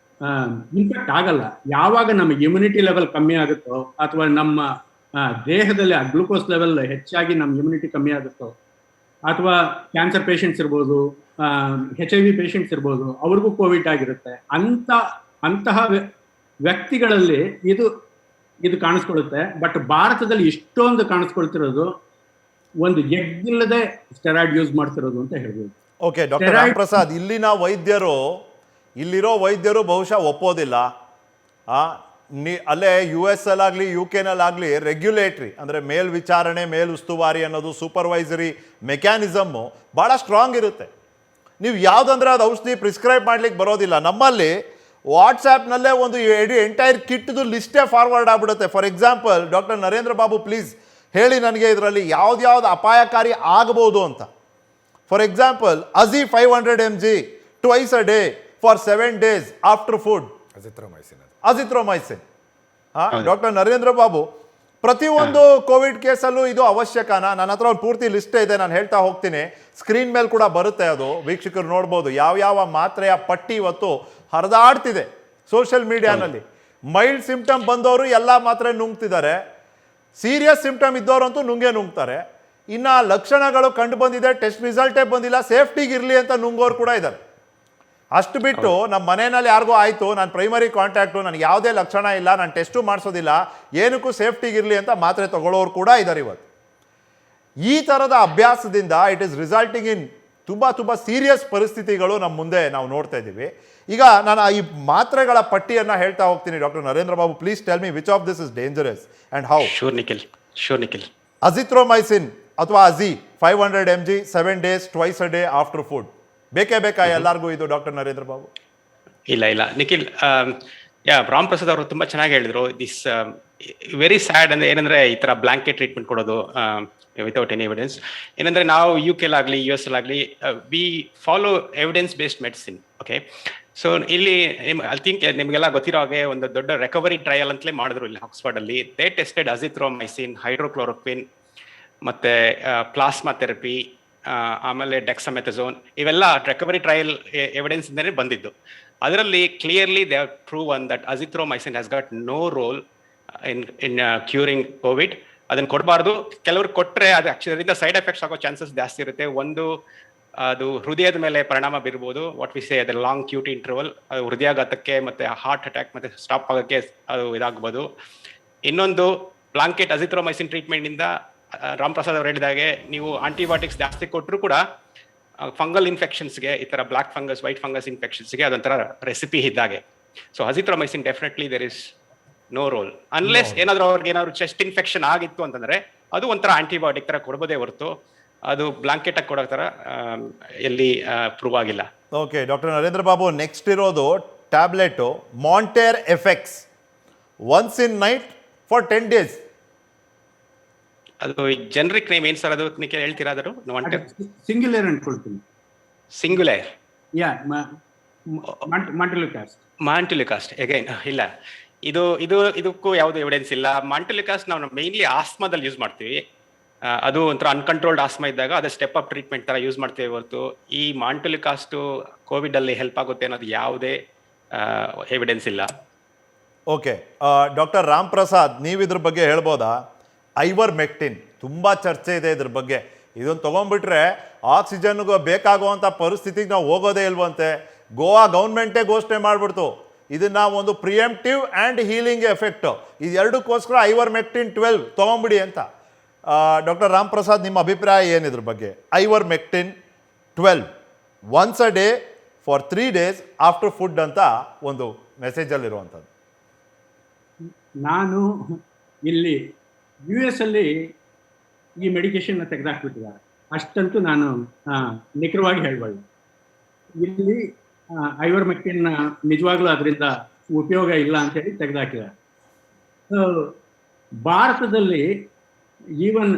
ಇನ್ಫೆಕ್ಟ್ ಆಗಲ್ಲ. ಯಾವಾಗ ನಮ್ಮ ಇಮ್ಯುನಿಟಿ ಲೆವೆಲ್ ಕಮ್ಮಿ ಆಗುತ್ತೋ ಅಥವಾ ನಮ್ಮ ದೇಹದಲ್ಲಿ ಆ ಗ್ಲೂಕೋಸ್ ಲೆವೆಲ್ ಹೆಚ್ಚಾಗಿ ನಮ್ಮ ಇಮ್ಯುನಿಟಿ ಕಮ್ಮಿ ಆಗುತ್ತೋ, ಅಥವಾ ಕ್ಯಾನ್ಸರ್ ಪೇಷಂಟ್ಸ್ ಇರ್ಬೋದು, HIV ಪೇಷಂಟ್ಸ್ ಇರ್ಬೋದು, ಅವ್ರಿಗೂ ಕೋವಿಡ್ ಆಗಿರುತ್ತೆ. ಅಂತಹ ವ್ಯಕ್ತಿಗಳಲ್ಲಿ ಇದು ಕಾಣಿಸ್ಕೊಳ್ಳುತ್ತೆ. ಬಟ್ ಭಾರತದಲ್ಲಿ ಇಷ್ಟೊಂದು ಕಾಣಿಸ್ಕೊಳ್ತಿರೋದು ಒಂದು ಎಗ್ಗಿಲ್ಲದೆ ಸ್ಟೆರಾಯ್ಡ್ ಯೂಸ್ ಮಾಡ್ತಿರೋದು ಅಂತ ಹೇಳ್ಬೋದು. ಓಕೆ ಡಾಕ್ಟರ್ ರಾಮ್ ಪ್ರಸಾದ್, ಇಲ್ಲಿರೋ ವೈದ್ಯರು ಬಹುಶಃ ಒಪ್ಪೋದಿಲ್ಲ. ಅಲ್ಲೇ US ಅಲ್ಲಾಗಲಿ UK-ನಲ್ಲಾಗಲಿ ರೆಗ್ಯುಲೇಟ್ರಿ ಅಂದರೆ ಮೇಲ್ವಿಚಾರಣೆ, ಮೇಲುಸ್ತುವಾರಿ ಅನ್ನೋದು ಸೂಪರ್ವೈಸರಿ ಮೆಕ್ಯಾನಿಸಮ್ಮು ಭಾಳ ಸ್ಟ್ರಾಂಗ್ ಇರುತ್ತೆ. ನೀವು ಯಾವುದಂದ್ರೆ ಅದು ಔಷಧಿ ಪ್ರಿಸ್ಕ್ರೈಬ್ ಮಾಡ್ಲಿಕ್ಕೆ ಬರೋದಿಲ್ಲ. ನಮ್ಮಲ್ಲಿ ವಾಟ್ಸಾಪ್ನಲ್ಲೇ ಒಂದು ಎಂಟೈರ್ ಕಿಟ್ದು ಲಿಸ್ಟೇ ಫಾರ್ವರ್ಡ್ ಆಗ್ಬಿಡುತ್ತೆ. For example, doctor Narendra Babu please ಹೇಳಿ ನನಗೆ ಇದರಲ್ಲಿ ಯಾವ್ದು ಅಪಾಯಕಾರಿ ಆಗಬಹುದು ಅಂತ. ಫಾರ್ ಎಕ್ಸಾಂಪಲ್, ಅಜಿ 500 mg twice a day for 7 days after food. Azithromycin. Doctor Narendra Babu, ಪ್ರತಿಯೊಂದು ಕೋವಿಡ್ ಕೇಸಲ್ಲೂ ಇದು ಅವಶ್ಯಕನಾ? ನನ್ನ ಹತ್ರ ಒಂದು ಪೂರ್ತಿ ಲಿಸ್ಟ್ ಇದೆ, ನಾನು ಹೇಳ್ತಾ ಹೋಗ್ತೀನಿ. ಸ್ಕ್ರೀನ್ ಮೇಲೆ ಕೂಡ ಬರುತ್ತೆ, ಅದು ವೀಕ್ಷಕರು ನೋಡ್ಬೋದು. ಯಾವ ಮಾತ್ರೆಯ ಪಟ್ಟಿ ಇವತ್ತು ಹರಿದಾಡ್ತಿದೆ ಸೋಷಿಯಲ್ ಮೀಡಿಯಾನಲ್ಲಿ. ಮೈಲ್ಡ್ ಸಿಂಪ್ಟಮ್ ಬಂದವರು ಎಲ್ಲ ಮಾತ್ರೆ ನುಂಗ್ತಿದ್ದಾರೆ, ಸೀರಿಯಸ್ ಸಿಂಪ್ಟಮ್ ಇದ್ದವರಂತೂ ನುಂಗ್ತಾರೆ. ಇನ್ನು ಲಕ್ಷಣಗಳು ಕಂಡು ಬಂದಿದೆ, ಟೆಸ್ಟ್ ರಿಸಲ್ಟೇ ಬಂದಿಲ್ಲ, ಸೇಫ್ಟಿಗೆ ಇರಲಿ ಅಂತ ನುಂಗೋರು ಕೂಡ ಇದ್ದಾರೆ. ಅಷ್ಟು ಬಿಟ್ಟು ನಮ್ಮ ಮನೆಯಲ್ಲಿ ಯಾರಿಗೂ ಆಯಿತು, ನಾನು ಪ್ರೈಮರಿ ಕಾಂಟ್ಯಾಕ್ಟು, ನನಗೆ ಯಾವುದೇ ಲಕ್ಷಣ ಇಲ್ಲ, ನಾನು ಟೆಸ್ಟು ಮಾಡಿಸೋದಿಲ್ಲ, ಏನಕ್ಕೂ ಸೇಫ್ಟಿಗಿರಲಿ ಅಂತ ಮಾತ್ರೆ ತಗೊಳ್ಳೋರು ಕೂಡ ಇದ್ದಾರೆ ಇವತ್ತು. ಈ ಥರದ ಅಭ್ಯಾಸದಿಂದ ಇಟ್ ಈಸ್ ರಿಸಲ್ಟಿಂಗ್ ಇನ್ ತುಂಬ ಸೀರಿಯಸ್ ಪರಿಸ್ಥಿತಿಗಳು ನಮ್ಮ ಮುಂದೆ ನಾವು ನೋಡ್ತಾ ಇದ್ದೀವಿ. ಈಗ ನಾನು ಈ ಮಾತ್ರೆಗಳ ಪಟ್ಟಿಯನ್ನು ಹೇಳ್ತಾ ಹೋಗ್ತೀನಿ. Doctor Narendra Babu, please tell me which of this is dangerous and how. Sure Nikhil. Azithromycin ಅಥವಾ ಅಜಿ 500 mg 7 days twice a day after food. ಬೇಕಾ ಎಲ್ಲರಿಗೂ ಇದು, ಡಾಕ್ಟರ್ ನರೇಂದ್ರ ಬಾಬು? ಇಲ್ಲ ನಿಖಿಲ್, ರಾಮ್ ಪ್ರಸಾದ್ ಅವರು ತುಂಬಾ ಚೆನ್ನಾಗಿ ಹೇಳಿದ್ರು. ದಿಸ್ ವೆರಿ ಸ್ಯಾಡ್ ಅಂದ್ರೆ ಏನಂದ್ರೆ ಈ ತರ ಬ್ಲಾಂಕೆಟ್ ಟ್ರೀಟ್ಮೆಂಟ್ ಕೊಡೋದು ವಿತೌಟ್ ಎನಿ ಎವಿಡೆನ್ಸ್. ಏನಂದ್ರೆ ನಾವು UK ಲಾಗ್ಲಿ US ಲಾಗ್ಲಿ we follow evidence based medicine. Okay, so ಇಲ್ಲಿ ಐ ಥಿಂಕ್ ನಿಮ್ಗೆಲ್ಲ ಗೊತ್ತಿರೋ ಹಾಗೆ ಒಂದು ದೊಡ್ಡ ರಿಕವರಿ ಟ್ರಯಲ್ ಅಂತಲೇ ಮಾಡಿದ್ರು ಇಲ್ಲಿ ಆಕ್ಸ್ಫರ್ಡ್ ಅಲ್ಲಿ. ದೇ ಟೆಸ್ಟೆಡ್ ಅಜಿಥ್ರೋಮೈಸಿನ್, ಹೈಡ್ರೋಕ್ಲೋರೋಕ್ವಿನ್, ಮತ್ತೆ ಪ್ಲಾಸ್ಮಾ ಥೆರಪಿ, ಆಮೇಲೆ ಡೆಕ್ಸಾಮೆಥಾಸೋನ್, ಇವೆಲ್ಲ ರಿಕವರಿ ಟ್ರಯಲ್ ಎವಿಡೆನ್ಸ್ ಇಂದನೇ ಬಂದಿದ್ದು. ಅದರಲ್ಲಿ clearly they have proven that azithromycin has got no role in curing covid. ಅದನ್ನ ಕೊಡಬಾರ್ದು. ಕೆಲವ್ರು ಕೊಟ್ಟರೆ ಅದು ಅದರಿಂದ ಸೈಡ್ ಎಫೆಕ್ಟ್ಸ್ ಆಗೋ ಚಾನ್ಸಸ್ ಜಾಸ್ತಿ ಇರುತ್ತೆ. ಒಂದು, ಅದು ಹೃದಯದ ಮೇಲೆ ಪರಿಣಾಮ ಬೀರ್ಬೋದು, ವಾಟ್ ವಿ ಸೇ ಅದ ಲಾಂಗ್ ಕ್ಯೂಟಿ ಇಂಟರ್ವಲ್, ಅದು ಹೃದಯಾಘಾತಕ್ಕೆ ಮತ್ತೆ ಹಾರ್ಟ್ ಅಟ್ಯಾಕ್ ಮತ್ತೆ ಸ್ಟಾಪ್ ಆಗೋಕ್ಕೆ ಅದು ಇದಾಗ್ಬೋದು. ಇನ್ನೊಂದು, ಬ್ಲಾಂಕೆಟ್ ಅಜಿಥ್ರೋಮೈಸಿನ್ ಟ್ರೀಟ್ಮೆಂಟ್ ಇಂದ ರಾಮ್ ಪ್ರಸಾದ್ ಅವರು ಹೇಳಿದಾಗೆ ನೀವು ಆಂಟಿಬಯೋಟಿಕ್ಸ್ ಜಾಸ್ತಿ ಕೊಟ್ಟರು ಕೂಡ ಫಂಗಲ್ ಇನ್ಫೆಕ್ಷನ್ಸ್ಗೆ, ಈ ತರ ಬ್ಲಾಕ್ ಫಂಗಸ್, ವೈಟ್ ಫಂಗಸ್ ಇನ್ಫೆಕ್ಷನ್ಸ್ಗೆ ಅದೊಂಥರ ರೆಸಿಪಿ ಇದ್ದಾಗೆ. So azithromycin definitely there is no role unless ಅವ್ರಿಗೆ ಏನಾದ್ರು ಚೆಸ್ಟ್ ಇನ್ಫೆಕ್ಷನ್ ಆಗಿತ್ತು ಅಂತಂದ್ರೆ ಅದು ಒಂಥರ ಆಂಟಿಬಯೋಟಿಕ್ ತರ ಕೊಡ್ಬೋದೇ ಹೊರತು ಅದು ಬ್ಲಾಂಕೆಟ್ ಆಗಿ ಕೊಡೋ ತರ ಎಲ್ಲಿ ಪ್ರೂವ್ ಆಗಿಲ್ಲ. Okay doctor Narendra Babu, next ಇರೋದು tablet montair FX, once in night for 10 days. ಅದು ಜನರಿಕ್ ನೇಮ್ ಏನ್ ಸರ್ ಅದು ನಿಖಿಲ್ ಹೇಳ್ತೀರಾ? ಅದು ಸಿಂಗ್ಯುಲರ್ ಅನ್ಕೊಳ್ತೀನಿ. ಸಿಂಗ್ಯುಲರ್, ಯಾ, ಮಾಂಟುಲಿಕಾಸ್ಟ್ ಅಗೈನ್ ಇಲ್ಲ. ಇದಕ್ಕೂ ಯಾವ್ದು ಎವಿಡೆನ್ಸ್ ಇಲ್ಲ. ಮಾಂಟುಲಿಕಾಸ್ಟ್ ನಾವು ಮೇನ್ಲಿ ಆಸ್ಮಾದಲ್ಲಿ ಯೂಸ್ ಮಾಡ್ತೀವಿ. ಅದು ಒಂಥರ ಅನ್ಕಂಟ್ರೋಲ್ಡ್ ಆಸ್ಮಾ ಇದ್ದಾಗ ಅದು ಸ್ಟೆಪ್ ಅಪ್ ಟ್ರೀಟ್ಮೆಂಟ್ ತರ ಯೂಸ್ ಮಾಡ್ತೀವಿ ಹೊರತು ಈ ಮಾಂಟುಲಿಕಾಸ್ಟ್ ಕೋವಿಡ್ ಅಲ್ಲಿ ಹೆಲ್ಪ್ ಆಗುತ್ತೆ ಅನ್ನೋದು ಯಾವುದೇ ಎವಿಡೆನ್ಸ್ ಇಲ್ಲ. ಓಕೆ ಡಾಕ್ಟರ್ ರಾಮ್ ಪ್ರಸಾದ್, ನೀವು ಇದ್ರ ಬಗ್ಗೆ ಹೇಳ್ಬೋದಾ? ಐವರ್ಮೆಕ್ಟಿನ್ ತುಂಬ ಚರ್ಚೆ ಇದೆ ಇದ್ರ ಬಗ್ಗೆ. ಇದನ್ನು ತೊಗೊಂಡ್ಬಿಟ್ರೆ ಆಕ್ಸಿಜನ್ಗೆ ಬೇಕಾಗುವಂಥ ಪರಿಸ್ಥಿತಿಗೆ ನಾವು ಹೋಗೋದೇ ಇಲ್ವಂತೆ. ಗೋವಾ ಗೌರ್ಮೆಂಟೇ ಘೋಷಣೆ ಮಾಡಿಬಿಡ್ತು ಇದನ್ನು ಒಂದು ಪ್ರಿಯೆಂಪ್ಟಿವ್ ಆ್ಯಂಡ್ ಹೀಲಿಂಗ್ ಎಫೆಕ್ಟು. ಇದೆರಡಕ್ಕೋಸ್ಕರ ಐವರ್ಮೆಕ್ಟಿನ್ 12 ತೊಗೊಂಬಿಡಿ ಅಂತ. ಡಾಕ್ಟರ್ ರಾಮ್ ಪ್ರಸಾದ್, ನಿಮ್ಮ ಅಭಿಪ್ರಾಯ ಏನಿದ್ರ ಬಗ್ಗೆ? Ivermectin 12 once a day for 3 days after food ಅಂತ ಒಂದು ಮೆಸೇಜಲ್ಲಿರುವಂಥದ್ದು. ನಾನು ಇಲ್ಲಿ US ಅಲ್ಲಿ ಈ ಮೆಡಿಕೇಶನ್ನ ತೆಗೆದಾಕ್ಬಿಟ್ಟಿದ್ದಾರೆ, ಅಷ್ಟಂತೂ ನಾನು ನಿಖರವಾಗಿ ಹೇಳ್ಬಲ್ಲೆ. ಇಲ್ಲಿ ಐವರ್ಮೆಕ್ಟಿನ್ ನಿಜವಾಗ್ಲೂ ಅದರಿಂದ ಉಪಯೋಗ ಇಲ್ಲ ಅಂತೇಳಿ ತೆಗೆದಾಕಿದ್ದಾರೆ. ಭಾರತದಲ್ಲಿ ಈವನ್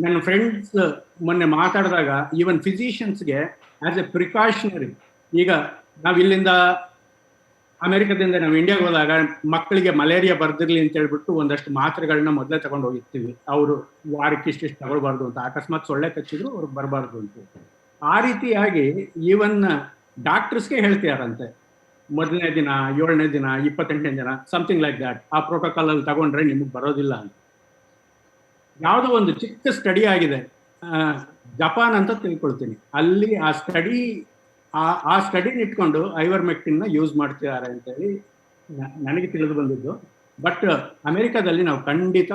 ನನ್ನ ಫ್ರೆಂಡ್ಸ್ ಮೊನ್ನೆ ಮಾತಾಡಿದಾಗ ಈವನ್ ಫಿಸಿಷಿಯನ್ಸ್ಗೆ ಆಸ್ ಎ ಪ್ರಿಕಾಷನರಿ, ಈಗ ನಾವು ಇಲ್ಲಿಂದ ಅಮೆರಿಕದಿಂದ ನಾವು ಇಂಡಿಯಾಗೆ ಹೋದಾಗ ಮಕ್ಕಳಿಗೆ ಮಲೇರಿಯಾ ಬರ್ದಿರ್ಲಿ ಅಂತ ಹೇಳ್ಬಿಟ್ಟು ಒಂದಷ್ಟು ಮಾತ್ರೆಗಳನ್ನ ಮೊದಲೇ ತಗೊಂಡು ಹೋಗಿರ್ತೀವಿ. ಅವರು ವಾರಕ್ಕೆ ಇಷ್ಟಿಷ್ಟು ತಗೊಳ್ಬಾರ್ದು ಅಂತ, ಅಕಸ್ಮಾತ್ ಸೊಳ್ಳೆ ಕಚ್ಚಿದ್ರು ಅವ್ರಿಗೆ ಬರಬಾರ್ದು ಅಂತ. ಆ ರೀತಿಯಾಗಿ ಈವನ್ ಡಾಕ್ಟರ್ಸ್ಗೆ ಹೇಳ್ತಿದಾರಂತೆ, ಮೊದಲನೇ ದಿನ, 7ನೇ ದಿನ, 28ನೇ ದಿನ, ಸಮಥಿಂಗ್ ಲೈಕ್ ದ್ಯಾಟ್, ಆ ಪ್ರೋಟೋಕಾಲ್ ಅಲ್ಲಿ ತಗೊಂಡ್ರೆ ನಿಮಗೆ ಬರೋದಿಲ್ಲ ಅಂತ. ಯಾವುದೋ ಒಂದು ಚಿಕ್ಕ ಸ್ಟಡಿ ಆಗಿದೆ, ಜಪಾನ್ ಅಂತ ತಿಳ್ಕೊಳ್ತೀನಿ. ಅಲ್ಲಿ ಆ ಸ್ಟಡಿನ ಇಟ್ಕೊಂಡು ಐವರ್ಮೆಕ್ಟಿನ್ನ ಯೂಸ್ ಮಾಡ್ತಿದ್ದಾರೆ ಅಂತೇಳಿ ನನಗೆ ತಿಳಿದು ಬಂದಿದ್ದು. ಬಟ್ ಅಮೆರಿಕಾದಲ್ಲಿ ನಾವು ಖಂಡಿತ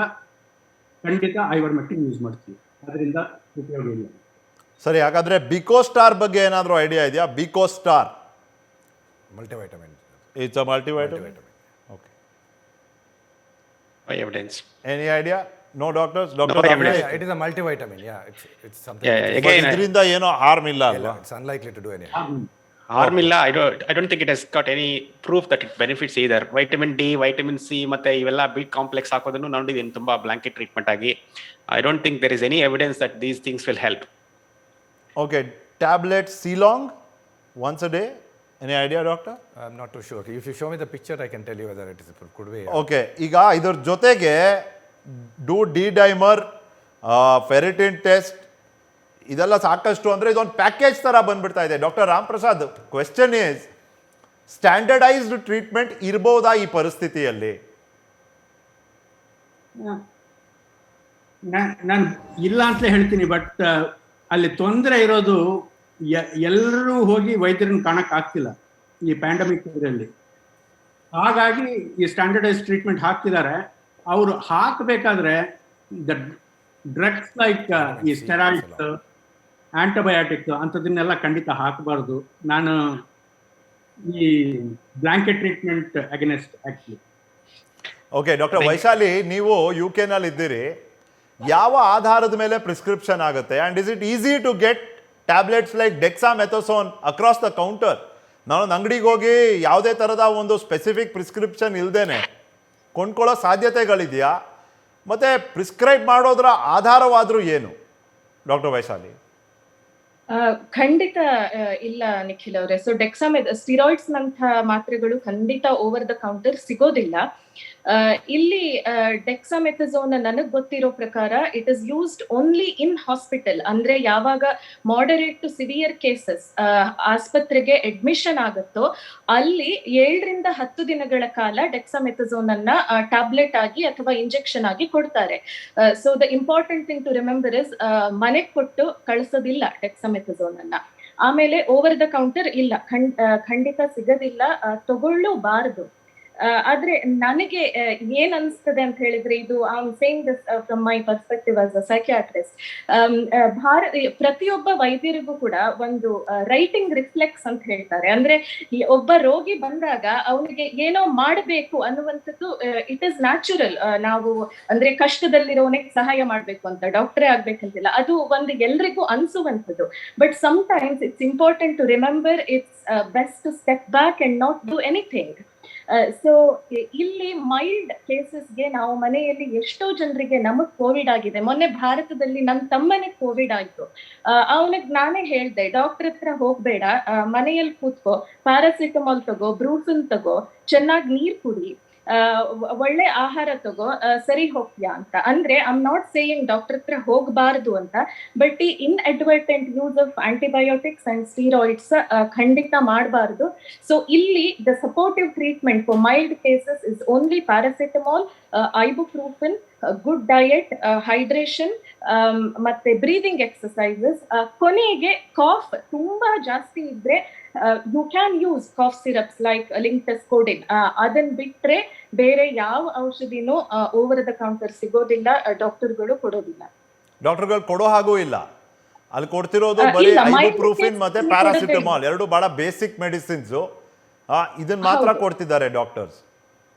ಐವರ್ಮೆಕ್ಟಿನ್ ಯೂಸ್ ಮಾಡ್ತೀವಿ, ಅದರಿಂದ ಉಪಯೋಗ ಇಲ್ಲ. ಸರಿ, ಹಾಗಾದ್ರೆ ಬಿಕೋಸ್ಟಾರ್ ಬಗ್ಗೆ ಏನಾದರೂ ಐಡಿಯಾ ಇದೆಯಾ? ಬಿಕೋಸ್ಟಾರ್ multivitamin. It's a multivitamin. Okay, evidence any idea? No doctors? No evidence. It is a multivitamin. Yeah, it's something. Again, ಇದರಿಂದ ಏನೋ ಹಾರ್ಮ್ ಇಲ್ಲ ಅಲ್ವಾ? It's unlikely to do any harm ಇಲ್ಲ. I don't think it has got any proof that it benefits either. Vitamin D, vitamin C ಮತ್ತೆ ಇವೆಲ್ಲ B complex ಹಾಕೋದನ್ನು ನೋಡಿದ್ದೀನಿ ತುಂಬಾ blanket treatment ಆಗಿ. I don't think there is any evidence that these things will help. ಓಕೆ, tablet ಸಿಲಾಂಗ್ once a day any idea doctor? I am not too sure. If you show me the picture I can tell you whether it is could be. Okay, ಈಗ ಇದ್ರ ಜೊತೆಗೆ D dimer, ferritin test, ಇದೆಲ್ಲ ಸಾಕಷ್ಟು, ಅಂದರೆ ಇದೊಂದು package ಥರ ಬಂದ್ಬಿಡ್ತಾ ಇದೆ. Doctor Ram Prasad, question is, standardised treatment ಇರ್ಬೋದಾ ಈ ಪರಿಸ್ಥಿತಿಯಲ್ಲಿ? ನಾನು ಇಲ್ಲ ಅಂತಲೇ ಹೇಳ್ತೀನಿ, ಬಟ್ ಅಲ್ಲಿ ತೊಂದರೆ ಇರೋದು ಎಲ್ಲರೂ ಹೋಗಿ ವೈದ್ಯರನ್ನ ಕಾಣಕ್ ಆಗ್ತಿಲ್ಲ ಈ ಪ್ಯಾಂಡಮಿಕ್ ಇದರಲ್ಲಿ. ಹಾಗಾಗಿ ಈ ಸ್ಟ್ಯಾಂಡರ್ಡೈಸ್ ಟ್ರೀಟ್ಮೆಂಟ್ ಹಾಕ್ತಿದ್ದಾರೆ. ಅವರು ಹಾಕಬೇಕಾದ್ರೆ ದ ಡ್ರಗ್ಸ್ ಲೈಕ್ ಈ ಸ್ಟೆರಾಯ್ಡ್ಸ್, ಆಂಟಿಬಯೋಟಿಕ್ಸ್ ಅಂಥದನ್ನೆಲ್ಲ ಖಂಡಿತ ಹಾಕಬಾರ್ದು. ನಾನು ಈ blanket treatment against actually. Okay doctor Vaishali, ನೀವು UK ನಲ್ಲಿ ಇದ್ದೀರಿ. ಯಾವ ಆಧಾರದ ಮೇಲೆ ಪ್ರಿಸ್ಕ್ರಿಪ್ಷನ್ ಆಗುತ್ತೆ? And is it easy to get tablets like dexamethasone across the counter? ನಾನೊಂದು ಅಂಗಡಿಗೆ ಹೋಗಿ ಯಾವುದೇ ಥರದ ಒಂದು ಸ್ಪೆಸಿಫಿಕ್ ಪ್ರಿಸ್ಕ್ರಿಪ್ಷನ್ ಇಲ್ಲದೇನೆ ಕೊಂಡ್ಕೊಳ್ಳೋ ಸಾಧ್ಯತೆಗಳಿದೆಯಾ? ಮತ್ತು ಪ್ರಿಸ್ಕ್ರೈಬ್ ಮಾಡೋದ್ರ ಆಧಾರವಾದರೂ ಏನು ಡಾಕ್ಟರ್ ವೈಶಾಲಿ? ಖಂಡಿತ ಇಲ್ಲ ನಿಖಿಲ್ ಅವರೇ. ಸೊ ಸ್ಟಿರಾಯ್ಡ್ಸ್ ನಂತಹ ಮಾತ್ರೆಗಳು ಖಂಡಿತ ಓವರ್ ದ ಕೌಂಟರ್ ಸಿಗೋದಿಲ್ಲ. ಇಲ್ಲಿ ಡೆಕ್ಸಾಮೆಥಾಸೋನ್ ನನಗ್ ಗೊತ್ತಿರೋ ಪ್ರಕಾರ it is used only in hospital. ಅಂದ್ರೆ ಯಾವಾಗ ಮಾಡರೇಟ್ ಟು ಸಿವಿಯರ್ ಕೇಸಸ್ ಆಸ್ಪತ್ರೆಗೆ ಅಡ್ಮಿಷನ್ ಆಗುತ್ತೋ ಅಲ್ಲಿ 7 ರಿಂದ 10 ದಿನಗಳ ಕಾಲ ಡೆಕ್ಸಾಮೆಥಾಸೋನ್ ಅನ್ನ ಟ್ಯಾಬ್ಲೆಟ್ ಆಗಿ ಅಥವಾ ಇಂಜೆಕ್ಷನ್ ಆಗಿ ಕೊಡ್ತಾರೆ. So the important thing to remember is ಮನೆಗೆ ಕೊಟ್ಟು ಕಳಿಸೋದಿಲ್ಲ ಡೆಕ್ಸಾಮೆಥಾಸೋನ್ ಅನ್ನ. ಆಮೇಲೆ ಓವರ್ ದ ಕೌಂಟರ್ ಇಲ್ಲ, ಖಂಡಿತ ಸಿಗೋದಿಲ್ಲ, ತಗೊಳ್ಳೂಬಾರದು. ಆದ್ರೆ ನನಗೆ ಏನ್ ಅನ್ಸ್ತದೆ ಅಂತ ಹೇಳಿದ್ರೆ, ಇದು I am saying this from my perspective as a psychiatrist, ಪ್ರತಿಯೊಬ್ಬ ವೈದ್ಯರಿಗೂ ಕೂಡ ಒಂದು ರೈಟಿಂಗ್ ರಿಫ್ಲೆಕ್ಸ್ ಅಂತ ಹೇಳ್ತಾರೆ. ಅಂದ್ರೆ ಒಬ್ಬ ರೋಗಿ ಬಂದಾಗ ಅವನಿಗೆ ಏನೋ ಮಾಡಬೇಕು ಅನ್ನುವಂಥದ್ದು ಇಟ್ ಇಸ್ ನ್ಯಾಚುರಲ್. ನಾವು ಅಂದ್ರೆ ಕಷ್ಟದಲ್ಲಿರೋನಿಗೆ ಸಹಾಯ ಮಾಡ್ಬೇಕು ಅಂತ ಡಾಕ್ಟರೇ ಆಗ್ಬೇಕಂತಿಲ್ಲ, ಅದು ಒಂದು ಎಲ್ರಿಗೂ ಅನ್ಸುವಂಥದ್ದು. But sometimes it's important to remember it's best to step back and not do anything. So ಇಲ್ಲಿ ಮೈಲ್ಡ್ ಕೇಸಸ್ಗೆ ನಾವು ಮನೆಯಲ್ಲಿ ಎಷ್ಟೋ ಜನರಿಗೆ ನಮಗ್ ಕೋವಿಡ್ ಆಗಿದೆ. ಮೊನ್ನೆ ಭಾರತದಲ್ಲಿ ನನ್ನ ತಮ್ಮನಿಗೆ ಕೋವಿಡ್ ಆಯ್ತು. ಅವನಿಗೆ ನಾನೇ ಹೇಳ್ದೆ, ಡಾಕ್ಟರ್ ಹತ್ರ ಹೋಗ್ಬೇಡ, ಮನೆಯಲ್ಲಿ ಕೂತ್ಕೋ, ಪ್ಯಾರಾಸಿಟಮಾಲ್ ತಗೋ, ಬ್ರೂಫಿನ್ ತಗೋ, ಚೆನ್ನಾಗಿ ನೀರ್ ಕುಡಿ, ಒಳ್ಳೆ ಆಹಾರ ತಗೋ, ಸರಿ ಹೋಗ್ತೀಯಾ ಅಂತ. ಅಂದ್ರೆ I am not saying doctor ಹತ್ರ ಹೋಗಬಾರದು ಅಂತ, ಬಟ್ ಈ inadvertent use of antibiotics and steroids ಖಂಡಿತ ಮಾಡಬಾರದು. ಸೊ ಇಲ್ಲಿ the supportive treatment for mild cases is only paracetamol, ibuprofen, good diet, hydration, ಮತ್ತೆ ಬ್ರೀದಿಂಗ್ ಎಕ್ಸರ್ಸೈಸಸ್. ಕೊನೆಗೆ ಕಾಫ್ ತುಂಬಾ ಜಾಸ್ತಿ ಇದ್ರೆ you can use cough syrups like linctus codeine. ಅದನ್ನ ಬಿಟ್ರೆ ಬೇರೆ ಯಾವ ಔಷಧಿನೂ ಓವರ್ ದ ಕೌಂಟರ್ ಸಿಗೋದಿಲ್ಲ, ಡಾಕ್ಟರ್ಗಳು ಕೊಡೋದಿಲ್ಲ. ಡಾಕ್ಟರ್ಗಳು ಕೊಡೋ ಹಾಗೂ ಇಲ್ಲ, ಅಲ್ಲಿ ಕೊಡ್ತಿರೋದು ಬರೀ ಐಬುಪ್ರೂಫಿನ್ ಮತ್ತೆ ಪ್ಯಾರಾಸಿಟಮಾಲ್, ಎರಡು ಬಹಳ ಬೇಸಿಕ್ ಮೆಡಿಸಿನ್ಸ್. ಇದನ್ನ ಮಾತ್ರ ಕೊಡ್ತಿದ್ದಾರೆ ಡಾಕ್ಟರ್ಸ್.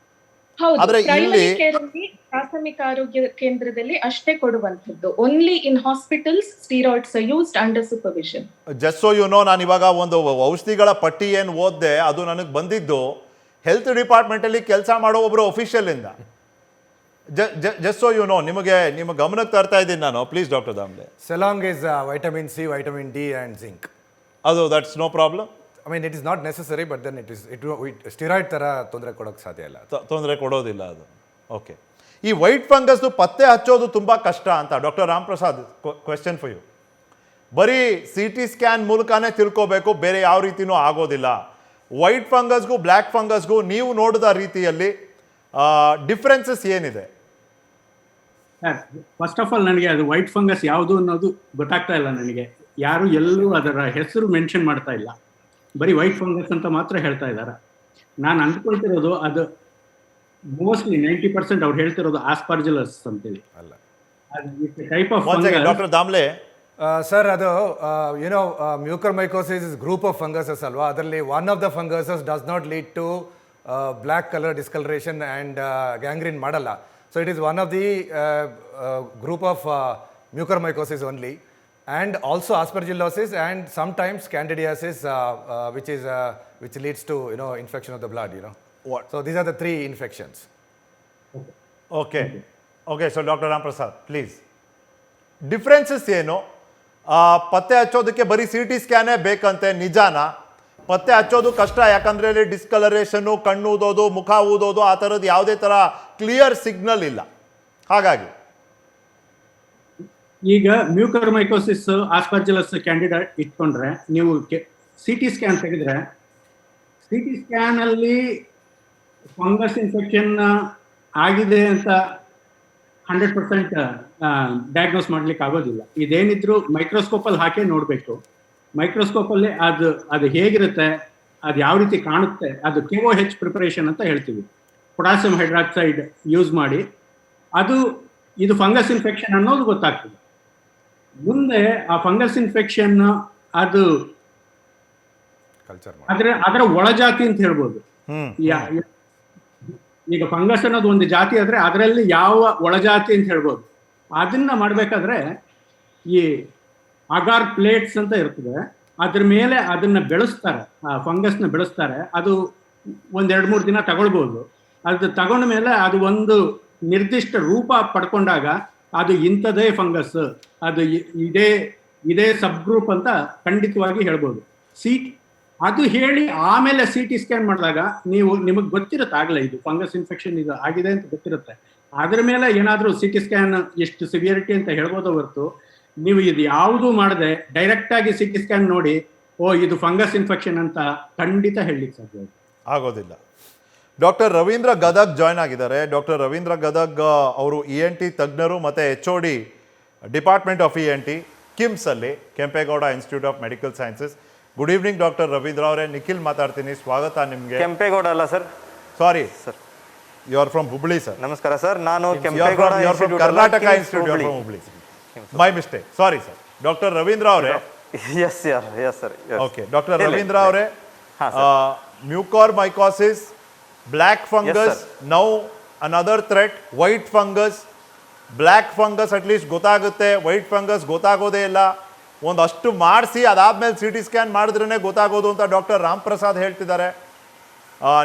ಹೌದು, ಪ್ರಾಥಮಿಕ ಆರೋಗ್ಯ ಕೇಂದ್ರದಲ್ಲಿ ಅಷ್ಟೇ ಕೊಡುವಂಥದ್ದು. Only in hospitals steroids are used under supervision. Just so you know, ನಾನು ಇವಾಗ ಒಂದು ಔಷಧಿಗಳ ಪಟ್ಟಿ ಏನು ಓದಿದೆ ಅದು ನನಗೆ ಬಂದಿದ್ದು ಹೆಲ್ತ್ ಡಿಪಾರ್ಟ್ಮೆಂಟ್ ಅಲ್ಲಿ ಕೆಲಸ ಮಾಡೋ ಒಬ್ರು ಅಫಿಷಿಯಲ್ ಇಂದ. ಜಸ್ಟ್ ಸೋ ಯು ನೋ, ನಿಮ್ಮ ಗಮನಕ್ಕೆ ತರ್ತಾ ಇದ್ದೀನಿ ನಾನು. Please doctor Damle. ಸೆಲಾಂಗ್ is vitamin C, vitamin D and zinc. ಅದು that's no problem. I mean it is not necessary, but then it steroid ಥರ ತೊಂದರೆ ಕೊಡೋಕ್ಕೆ ಸಾಧ್ಯ ಇಲ್ಲ, ತೊಂದರೆ ಕೊಡೋದಿಲ್ಲ ಅದು. ಓಕೆ, ಈ ವೈಟ್ ಫಂಗಸ್ದು ಪತ್ತೆ ಹಚ್ಚೋದು ತುಂಬ ಕಷ್ಟ ಅಂತ doctor Ram Prasad, question for you. ಬರೀ CT ಸ್ಕ್ಯಾನ್ ಮೂಲಕನೇ ತಿಳ್ಕೋಬೇಕು, ಬೇರೆ ಯಾವ ರೀತಿನೂ ಆಗೋದಿಲ್ಲ. ವೈಟ್ ಫಂಗಸ್ಗೂ ಬ್ಲ್ಯಾಕ್ ಫಂಗಸ್ಗೂ ನೀವು ನೋಡಿದ ರೀತಿಯಲ್ಲಿ ಡಿಫ್ರೆನ್ಸಸ್ ಏನಿದೆ? ಫಸ್ಟ್ ಆಫ್ ಆಲ್ ನನಗೆ ಅದು ವೈಟ್ ಫಂಗಸ್ ಯಾವುದು ಅನ್ನೋದು ಗೊತ್ತಾಗ್ತಾ ಇಲ್ಲ ನನಗೆ. ಯಾರು ಎಲ್ಲೂ ಅದರ ಹೆಸರು ಮೆನ್ಷನ್ ಮಾಡ್ತಾ ಇಲ್ಲ, ಬರೀ ವೈಟ್ ಫಂಗಸ್ ಅಂತ ಮಾತ್ರ ಹೇಳ್ತಾ ಇದ್ದಾರೆ. ನಾನು ಅಂದ್ಕೊಳ್ತಿರೋದು ಅದು ಮೋಸ್ಟ್ಲಿ 90% ಅವ್ರು ಹೇಳ್ತಿರೋದು ಆಸ್ಪರ್ಜಿಲಸ್ ಅಂತೇಳಿ ಅಲ್ಲ, type of doctor Damle. Sir, ಅದು ಏನೋ mucormycosis is group of funguses ಅಲ್ವಾ? ಅದರಲ್ಲಿ one of the funguses does not lead to black colour discolouration and gangrene ಮಾಡಲ್ಲ. So it is one of the group of mucormycosis only. And also aspergillosis and sometimes candidiasis, which leads to infection of the blood. What? So these are the 3 infections. Okay. So Dr. Ram Prasad, please. Differences ಏನು? ಪತ್ತೆ ಹಚ್ಚೋದಕ್ಕೆ ಬರೀ CT ಸ್ಕ್ಯಾನೇ ಬೇಕಂತೆ, ನಿಜಾನಾ? ಪತ್ತೆ ಹಚ್ಚೋದು ಕಷ್ಟ, ಯಾಕಂದ್ರೆ ಇಲ್ಲಿ ಡಿಸ್ಕಲರೇಷನ್ನು, ಕಣ್ಣು ಊದೋದು, ಮುಖ ಊದೋದು, ಆ ಥರದ್ದು ಯಾವುದೇ ಥರ ಕ್ಲಿಯರ್ ಸಿಗ್ನಲ್ ಇಲ್ಲ. ಹಾಗಾಗಿ ಈಗ ಮ್ಯೂಕರ್ಮೈಕೋಸಿಸ್ ಆಸ್ಪರ್ಜಿಲಸ್ ಕ್ಯಾಂಡಿಡಾ ಇಟ್ಕೊಂಡ್ರೆ ನೀವು CT ಸ್ಕ್ಯಾನ್ ತೆಗೆದ್ರೆ CT ಸ್ಕ್ಯಾನ್ ಅಲ್ಲಿ ಫಂಗಸ್ ಇನ್ಫೆಕ್ಷನ್ ಆಗಿದೆ ಅಂತ 100% ಡಯಾಗ್ನೋಸ್ ಮಾಡ್ಲಿಕ್ಕೆ ಆಗೋದಿಲ್ಲ. ಇದೇನಿದ್ರು ಮೈಕ್ರೋಸ್ಕೋಪ್ ಅಲ್ಲಿ ಹಾಕಿ ನೋಡ್ಬೇಕು. ಮೈಕ್ರೋಸ್ಕೋಪ್ ಅಲ್ಲಿ ಅದು ಹೇಗಿರುತ್ತೆ, ಅದು ಯಾವ ರೀತಿ ಕಾಣುತ್ತೆ, ಅದು KOH ಪ್ರಿಪರೇಷನ್ ಅಂತ ಹೇಳ್ತೀವಿ. ಪೊಟ್ಯಾಸಿಯಂ ಹೈಡ್ರಾಕ್ಸೈಡ್ ಯೂಸ್ ಮಾಡಿ ಇದು ಫಂಗಸ್ ಇನ್ಫೆಕ್ಷನ್ ಅನ್ನೋದು ಗೊತ್ತಾಗ್ತದೆ. ಮುಂದೆ ಆ ಫಂಗಸ್ ಇನ್ಫೆಕ್ಷನ್ ಅದು ಅದರ ಒಳಜಾತಿ ಅಂತ ಹೇಳ್ಬೋದು. ಈಗ ಫಂಗಸ್ ಅನ್ನೋದು ಒಂದು ಜಾತಿ ಆದ್ರೆ ಅದರಲ್ಲಿ ಯಾವ ಒಳಜಾತಿ ಅಂತ ಹೇಳ್ಬೋದು. ಅದನ್ನ ಮಾಡ್ಬೇಕಾದ್ರೆ ಈ ಅಗಾರ್ ಪ್ಲೇಟ್ಸ್ ಅಂತ ಇರ್ತದೆ, ಅದ್ರ ಮೇಲೆ ಅದನ್ನ ಬೆಳೆಸ್ತಾರೆ, ಆ ಫಂಗಸ್ನ ಬೆಳೆಸ್ತಾರೆ. ಅದು 1-2-3 ದಿನ ತಗೊಳ್ಬೋದು. ಅದು ತಗೊಂಡ ಮೇಲೆ ಅದು ಒಂದು ನಿರ್ದಿಷ್ಟ ರೂಪ ಪಡ್ಕೊಂಡಾಗ ಅದು ಇಂಥದೇ ಫಂಗಸ್, ಅದು ಇದೇ ಸಬ್ ಗ್ರೂಪ್ ಅಂತ ಖಂಡಿತವಾಗಿ ಹೇಳ್ಬೋದು. ಅದು ಹೇಳಿ ಆಮೇಲೆ CT ಸ್ಕ್ಯಾನ್ ಮಾಡಿದಾಗ ನಿಮಗೆ ಗೊತ್ತಿರುತ್ತೆ ಆಗಲೇ ಇದು ಫಂಗಸ್ ಇನ್ಫೆಕ್ಷನ್ ಇದು ಆಗಿದೆ ಅಂತ ಗೊತ್ತಿರುತ್ತೆ. ಅದ್ರ ಮೇಲೆ ಏನಾದರೂ CT ಸ್ಕ್ಯಾನ್ ಎಷ್ಟು ಸಿವಿಯರಿಟಿ ಅಂತ ಹೇಳ್ಬೋದು ಹೊರತು ನೀವು ಇದು ಯಾವುದೂ ಮಾಡದೆ ಡೈರೆಕ್ಟ್ ಆಗಿ CT ಸ್ಕ್ಯಾನ್ ನೋಡಿ ಇದು ಫಂಗಸ್ ಇನ್ಫೆಕ್ಷನ್ ಅಂತ ಖಂಡಿತ ಹೇಳಲಿಕ್ಕೆ ಸಾಧ್ಯ ಆಗೋದಿಲ್ಲ. ಡಾಕ್ಟರ್ ರವೀಂದ್ರ ಗದಗ್ ಜಾಯ್ನ್ ಆಗಿದ್ದಾರೆ. ಡಾಕ್ಟರ್ ರವೀಂದ್ರ ಗದಗ್ ಅವರು ENT ತಜ್ಞರು ಮತ್ತು HOD department of ENT KIMS ಅಲ್ಲಿ, Kempegowda institute of medical sciences. Good evening doctor Ravindra ಅವರೇ. ನಿಖಿಲ್ ಮಾತಾಡ್ತೀನಿ, ಸ್ವಾಗತ ನಿಮಗೆ. ಕೆಂಪೇಗೌಡ ಅಲ್ಲ sir, sorry sir, you are from Hubli sir. ನಮಸ್ಕಾರ ಸರ್, ನಾನು Kempegowda Karnataka institute from Hubli. My mistake, sorry sir. Doctor Ravindra ಅವರೇ. Yes sir. Okay doctor Ravindra ಅವರೇ, mucormycosis, black fungus, now another threat, white fungus. Black fungus at least ಗೊತ್ತಾಗುತ್ತೆ, ವೈಟ್ ಫಂಗಸ್ ಗೊತ್ತಾಗೋದೇ ಇಲ್ಲ. ಒಂದಷ್ಟು ಮಾಡಿಸಿ ಅದಾದ್ಮೇಲೆ CT scan ಮಾಡಿದ್ರೇ ಗೊತ್ತಾಗೋದು ಅಂತ ಡಾಕ್ಟರ್ ರಾಮ್ ಪ್ರಸಾದ್ ಹೇಳ್ತಿದ್ದಾರೆ.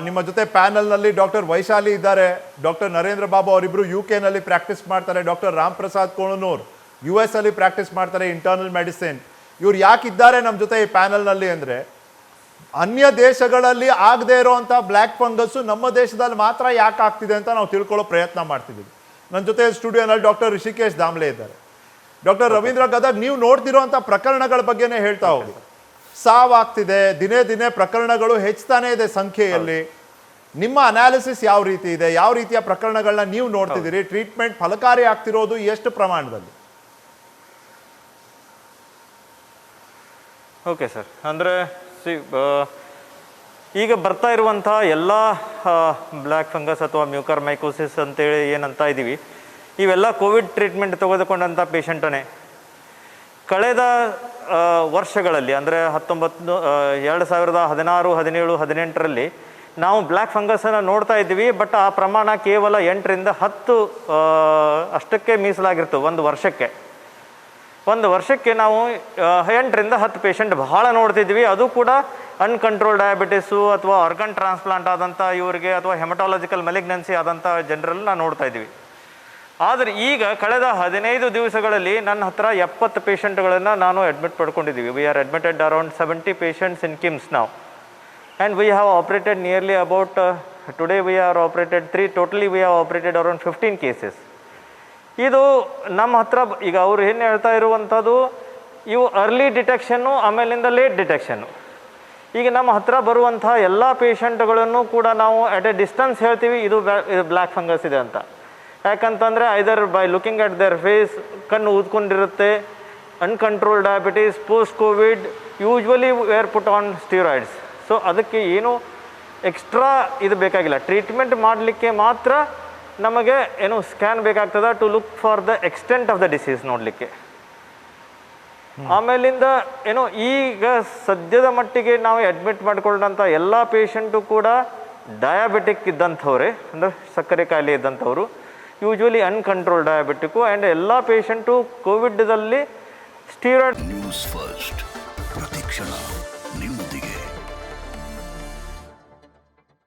ನಿಮ್ಮ ಜೊತೆ ಪ್ಯಾನಲ್ನಲ್ಲಿ ಡಾಕ್ಟರ್ ವೈಶಾಲಿ ಇದ್ದಾರೆ, ಡಾಕ್ಟರ್ ನರೇಂದ್ರ ಬಾಬು ಅವರಿಬ್ಬರು UK ನಲ್ಲಿ ಪ್ರಾಕ್ಟೀಸ್ ಮಾಡ್ತಾರೆ, ಡಾಕ್ಟರ್ ರಾಮ್ ಪ್ರಸಾದ್ ಕೋಣನೂರ್ US ಅಲ್ಲಿ ಪ್ರಾಕ್ಟೀಸ್ ಮಾಡ್ತಾರೆ ಇಂಟರ್ನಲ್ ಮೆಡಿಸಿನ್. ಇವ್ರು ಯಾಕಿದ್ದಾರೆ ನಮ್ಮ ಜೊತೆ ಈ ಪ್ಯಾನಲ್ನಲ್ಲಿ ಅಂದರೆ, ಅನ್ಯ ದೇಶಗಳಲ್ಲಿ ಆಗದೆ ಇರೋವಂಥ ಬ್ಲ್ಯಾಕ್ ಫಂಗಸ್ಸು ನಮ್ಮ ದೇಶದಲ್ಲಿ ಮಾತ್ರ ಯಾಕೆ ಆಗ್ತಿದೆ ಅಂತ ನಾವು ತಿಳ್ಕೊಳ್ಳೋ ಪ್ರಯತ್ನ ಮಾಡ್ತಿದ್ದೀವಿ. ನನ್ನ ಜೊತೆ ಸ್ಟುಡಿಯೋನಲ್ಲಿ ಡಾಕ್ಟರ್ ರಿಷಿಕೇಶ್ ದಾಮ್ಲೆ ಇದ್ದಾರೆ. ಡಾಕ್ಟರ್ ರವೀಂದ್ರ ಗದಗ್, ನೀವು ನೋಡ್ತಿರೋಂಥ ಪ್ರಕರಣಗಳ ಬಗ್ಗೆನೇ ಹೇಳ್ತಾ ಹೋಗಿ. ಸಾವಾಗ್ತಿದೆ, ದಿನೇ ದಿನೇ ಪ್ರಕರಣಗಳು ಹೆಚ್ಚುತ್ತಾನೆ ಇದೆ ಸಂಖ್ಯೆಯಲ್ಲಿ. ನಿಮ್ಮ ಅನಾಲಿಸಿಸ್ ಯಾವ ರೀತಿ ಇದೆ, ಯಾವ ರೀತಿಯ ಪ್ರಕರಣಗಳನ್ನ ನೀವು ನೋಡ್ತಿದ್ದೀರಿ, ಟ್ರೀಟ್ಮೆಂಟ್ ಫಲಕಾರಿ ಆಗ್ತಿರೋದು ಎಷ್ಟು ಪ್ರಮಾಣದಲ್ಲಿ? ಓಕೆ ಸರ್, ಅಂದರೆ ಈಗ ಬರ್ತಾ ಇರುವಂಥ ಎಲ್ಲ ಬ್ಲ್ಯಾಕ್ ಫಂಗಸ್ ಅಥವಾ ಮ್ಯೂಕರ್ಮೈಕೋಸಿಸ್ ಅಂತೇಳಿ ಏನಂತ ಇದ್ದೀವಿ, ಇವೆಲ್ಲ ಕೋವಿಡ್ ಟ್ರೀಟ್ಮೆಂಟ್ ತೆಗೆದುಕೊಂಡಂಥ ಪೇಷಂಟನೇ. ಕಳೆದ ವರ್ಷಗಳಲ್ಲಿ ಅಂದರೆ 2016, 17, 18ರಲ್ಲಿ ನಾವು ಬ್ಲ್ಯಾಕ್ ಫಂಗಸನ್ನು ನೋಡ್ತಾ ಇದ್ದೀವಿ. ಬಟ್ ಆ ಪ್ರಮಾಣ ಕೇವಲ 8ರಿಂದ 10 ಅಷ್ಟಕ್ಕೆ ಮೀಸಲಾಗಿರ್ತವೆ ಒಂದು ವರ್ಷಕ್ಕೆ ನಾವು 8ರಿಂದ 10 ಪೇಷಂಟ್ ಬಹಳ ನೋಡ್ತಿದ್ವಿ. ಅದು ಕೂಡ ಅನ್ಕಂಟ್ರೋಲ್ ಡಯಾಬಿಟಿಸು ಅಥವಾ ಆರ್ಗನ್ ಟ್ರಾನ್ಸ್ಪ್ಲಾಂಟ್ ಆದಂಥ ಇವರಿಗೆ ಅಥವಾ ಹೆಮಟಾಲಜಿಕಲ್ ಮೆಲಿಗ್ನೆನ್ಸಿ ಆದಂಥ ಜನರಲ್ಲಿ ನಾವು ನೋಡ್ತಾ ಇದ್ವಿ. ಆದರೆ ಈಗ ಕಳೆದ 15 ದಿವಸಗಳಲ್ಲಿ ನನ್ನ ಹತ್ರ 70 ಪೇಷಂಟ್ಗಳನ್ನು ನಾನು ಅಡ್ಮಿಟ್ ಪಡ್ಕೊಂಡಿದ್ದೀವಿ. We are admitted around 70 patients in KIMS ನಾವು. And we have operated nearly about today we are operated 3, totally we have operated around 15 cases. ಇದು ನಮ್ಮ ಹತ್ರ ಈಗ ಅವ್ರು ಏನು ಹೇಳ್ತಾ ಇರುವಂಥದ್ದು, ಇವು ಅರ್ಲಿ ಡಿಟೆಕ್ಷನ್ನು, ಆಮೇಲಿಂದ ಲೇಟ್ ಡಿಟೆಕ್ಷನ್ನು. ಈಗ ನಮ್ಮ ಹತ್ರ ಬರುವಂಥ ಎಲ್ಲ ಪೇಷಂಟ್ಗಳನ್ನು ಕೂಡ ನಾವು ಅಟ್ ಎ ಡಿಸ್ಟೆನ್ಸ್ ಹೇಳ್ತೀವಿ ಇದು ಬ್ಲ್ಯಾಕ್ ಫಂಗಸ್ ಇದೆ ಅಂತ. ಯಾಕಂತಂದರೆ either by looking at their face, ಕಣ್ಣು ಊದ್ಕೊಂಡಿರುತ್ತೆ, uncontrol diabetes, post covid, usually were put on steroids. So ಅದಕ್ಕೆ ಏನು ಎಕ್ಸ್ಟ್ರಾ ಇದು ಬೇಕಾಗಿಲ್ಲ. ಟ್ರೀಟ್ಮೆಂಟ್ ಮಾಡಲಿಕ್ಕೆ ಮಾತ್ರ ನಮಗೆ ಏನು ಸ್ಕ್ಯಾನ್ ಬೇಕಾಗ್ತದೆ to look for the extent of the disease ನೋಡಲಿಕ್ಕೆ. ಆಮೇಲಿಂದ ಏನು ಈಗ ಸದ್ಯದ ಮಟ್ಟಿಗೆ ನಾವು ಅಡ್ಮಿಟ್ ಮಾಡಿಕೊಂಡಂಥ ಎಲ್ಲ ಪೇಷಂಟು ಕೂಡ ಡಯಾಬಿಟಿಕ್ ಇದ್ದಂಥವ್ರೆ, ಅಂದರೆ ಸಕ್ಕರೆ ಕಾಯಿಲೆ ಇದ್ದಂಥವ್ರು, ಯೂಶ್ವಲಿ ಅನ್ಕಂಟ್ರೋಲ್ ಡಯಾಬಿಟಿಕ್ಕು. ಆ್ಯಂಡ್ ಎಲ್ಲ ಪೇಷಂಟು ಕೋವಿಡ್ದಲ್ಲಿ ಸ್ಟೀರಾಯ್ಡ್. ನ್ಯೂಸ್ ಫಸ್ಟ್ ಪ್ರತಿಕ್ಷಣ.